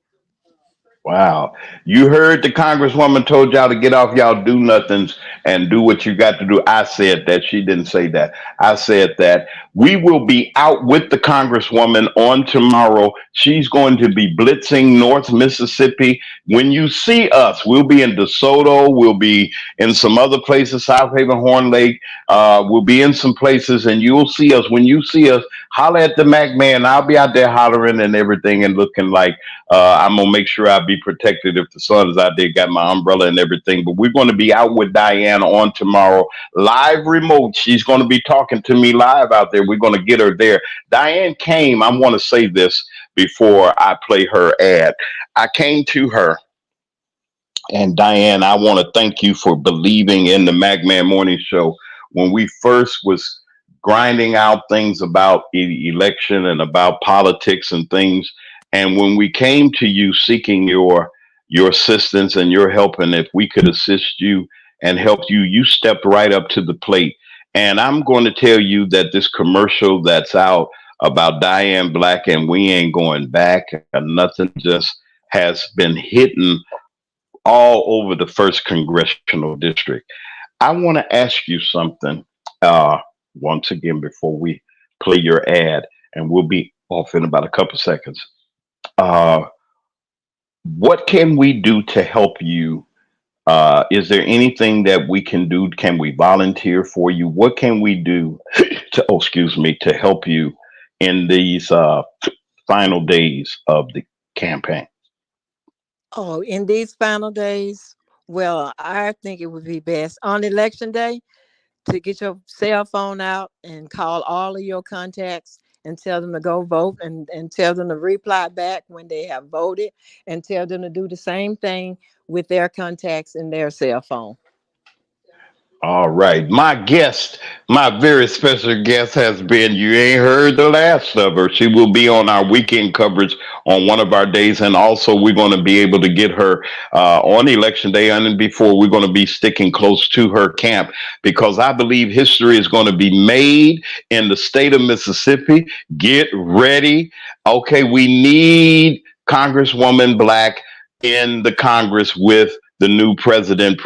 S4: Wow. You heard the Congresswoman told y'all to get off y'all do nothings and do what you got to do. I said that. She didn't say that. I said that. We will be out with the Congresswoman on tomorrow. She's going to be blitzing North Mississippi. When you see us, we'll be in DeSoto. We'll be in some other places, South Haven, Horn Lake. We'll be in some places, and you'll see us. When you see us, holler at the Mac man. I'll be out there hollering and everything and looking like I'm gonna make sure I be protected if the sun is out there. Got my umbrella and everything. But we're going to be out with Diane on tomorrow, live remote. She's going to be talking to me live out there. We're going to get her there. Diane came. I want to say this before I play her ad. I came to her. And Diane, I want to thank you for believing in the Magman Morning Show. When we first was grinding out things about election and about politics and things, and when we came to you seeking your assistance and your help, and if we could assist you and help you, you stepped right up to the plate. And I'm going to tell you that this commercial that's out about Diane Black and we ain't going back, and nothing just has been hitting all over the first congressional district. I want to ask you something once again before we play your ad, and we'll be off in about a couple seconds. What can we do to help you? Is there anything that we can do? Can we volunteer for you? What can we do to help you in these final days of the campaign?
S3: Oh, in these final days, well, I think it would be best on election day to get your cell phone out and call all of your contacts and tell them to go vote, and tell them to reply back when they have voted, and tell them to do the same thing with their contacts in their cell phone.
S4: All right. My guest, my very special guest has been, you ain't heard the last of her. She will be on our weekend coverage on one of our days. And also we're going to be able to get her on election day. And before, we're going to be sticking close to her camp, because I believe history is going to be made in the state of Mississippi. Get ready. Okay. We need Congresswoman Black in the Congress with the new President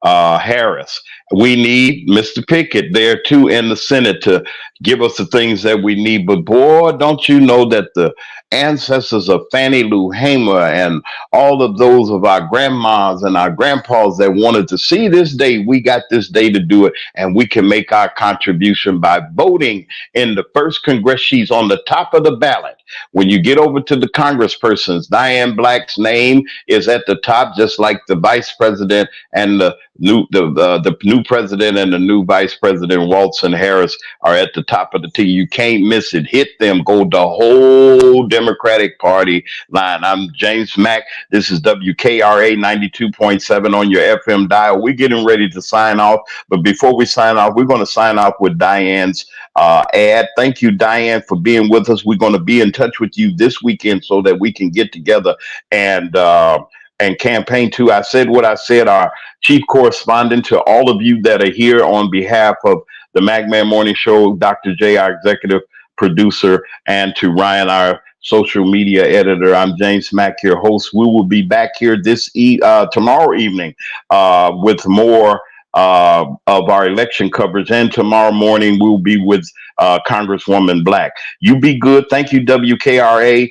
S4: Harris. We need Mr. Pickett there too in the Senate to give us the things that we need. But boy, don't you know that the ancestors of Fannie Lou Hamer and all of those of our grandmas and our grandpas that wanted to see this day, we got this day to do it, and we can make our contribution by voting in the first Congress. She's on the top of the ballot. When you get over to the congresspersons, Diane Black's name is at the top, just like the vice president and the new president and the new vice president, Walton Harris, are at the top of the T. You can't miss it. Hit them. Go the whole Democratic Party line. I'm James Mack. This is WKRA 92.7 on your FM dial. We're getting ready to sign off. But before we sign off, we're going to sign off with Diane's ad. Thank you, Diane, for being with us. We're going to be in touch with you this weekend so that we can get together and campaign too. I said what I said. Our chief correspondent, to all of you that are here on behalf of the Magman Morning Show, Dr. J, our executive producer, and to Ryan, our social media editor. I'm James Mack, your host. We will be back here tomorrow evening with more of our election coverage, and tomorrow morning we'll be with Congresswoman Black. You be good. Thank you, WKRA.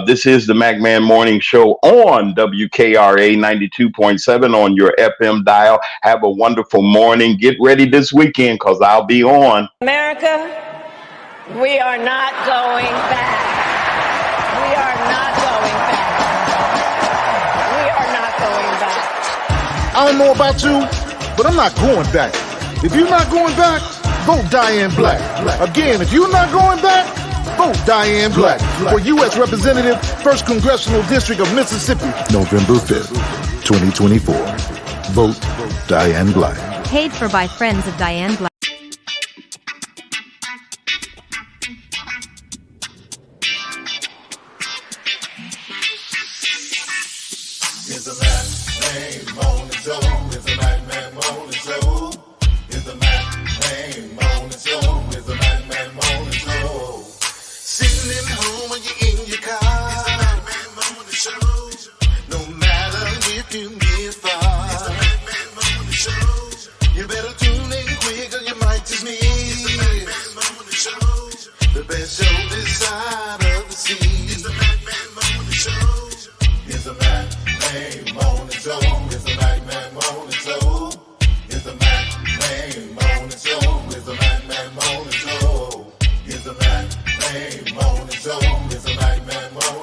S4: This is the Magman Morning Show on WKRA 92.7 on your FM dial. Have a wonderful morning. Get ready this weekend, because I'll be on.
S11: America, we are not going back. We are not going back. We are not going back.
S2: I don't know about you, but I'm not going back. If you're not going back, vote Diane Black. Again, if you're not going back, vote Diane Black for U.S. Representative, 1st Congressional District of Mississippi. November 5th, 2024. Vote Diane Black.
S12: Paid for by friends of Diane Black.
S2: It's a Magman Morning Show. It's a Magman Morning Show. It's a Magman Morning Show. It's a Magman Morning Show. Sitting at home when you're in your car. It's a Magman Morning Show. No matter if you get far. It's a Magman Morning Show. You better tune in quick or you might just miss. It's a Magman Morning Show. The best show this side of the sea. It's a Magman Morning Show. It's a Magman Morning Show. It's a Magman Morning Show. It's a Magman Morning Show. It's a Magman Morning Show. It's a Magman. morning show. It's a Mac Man morning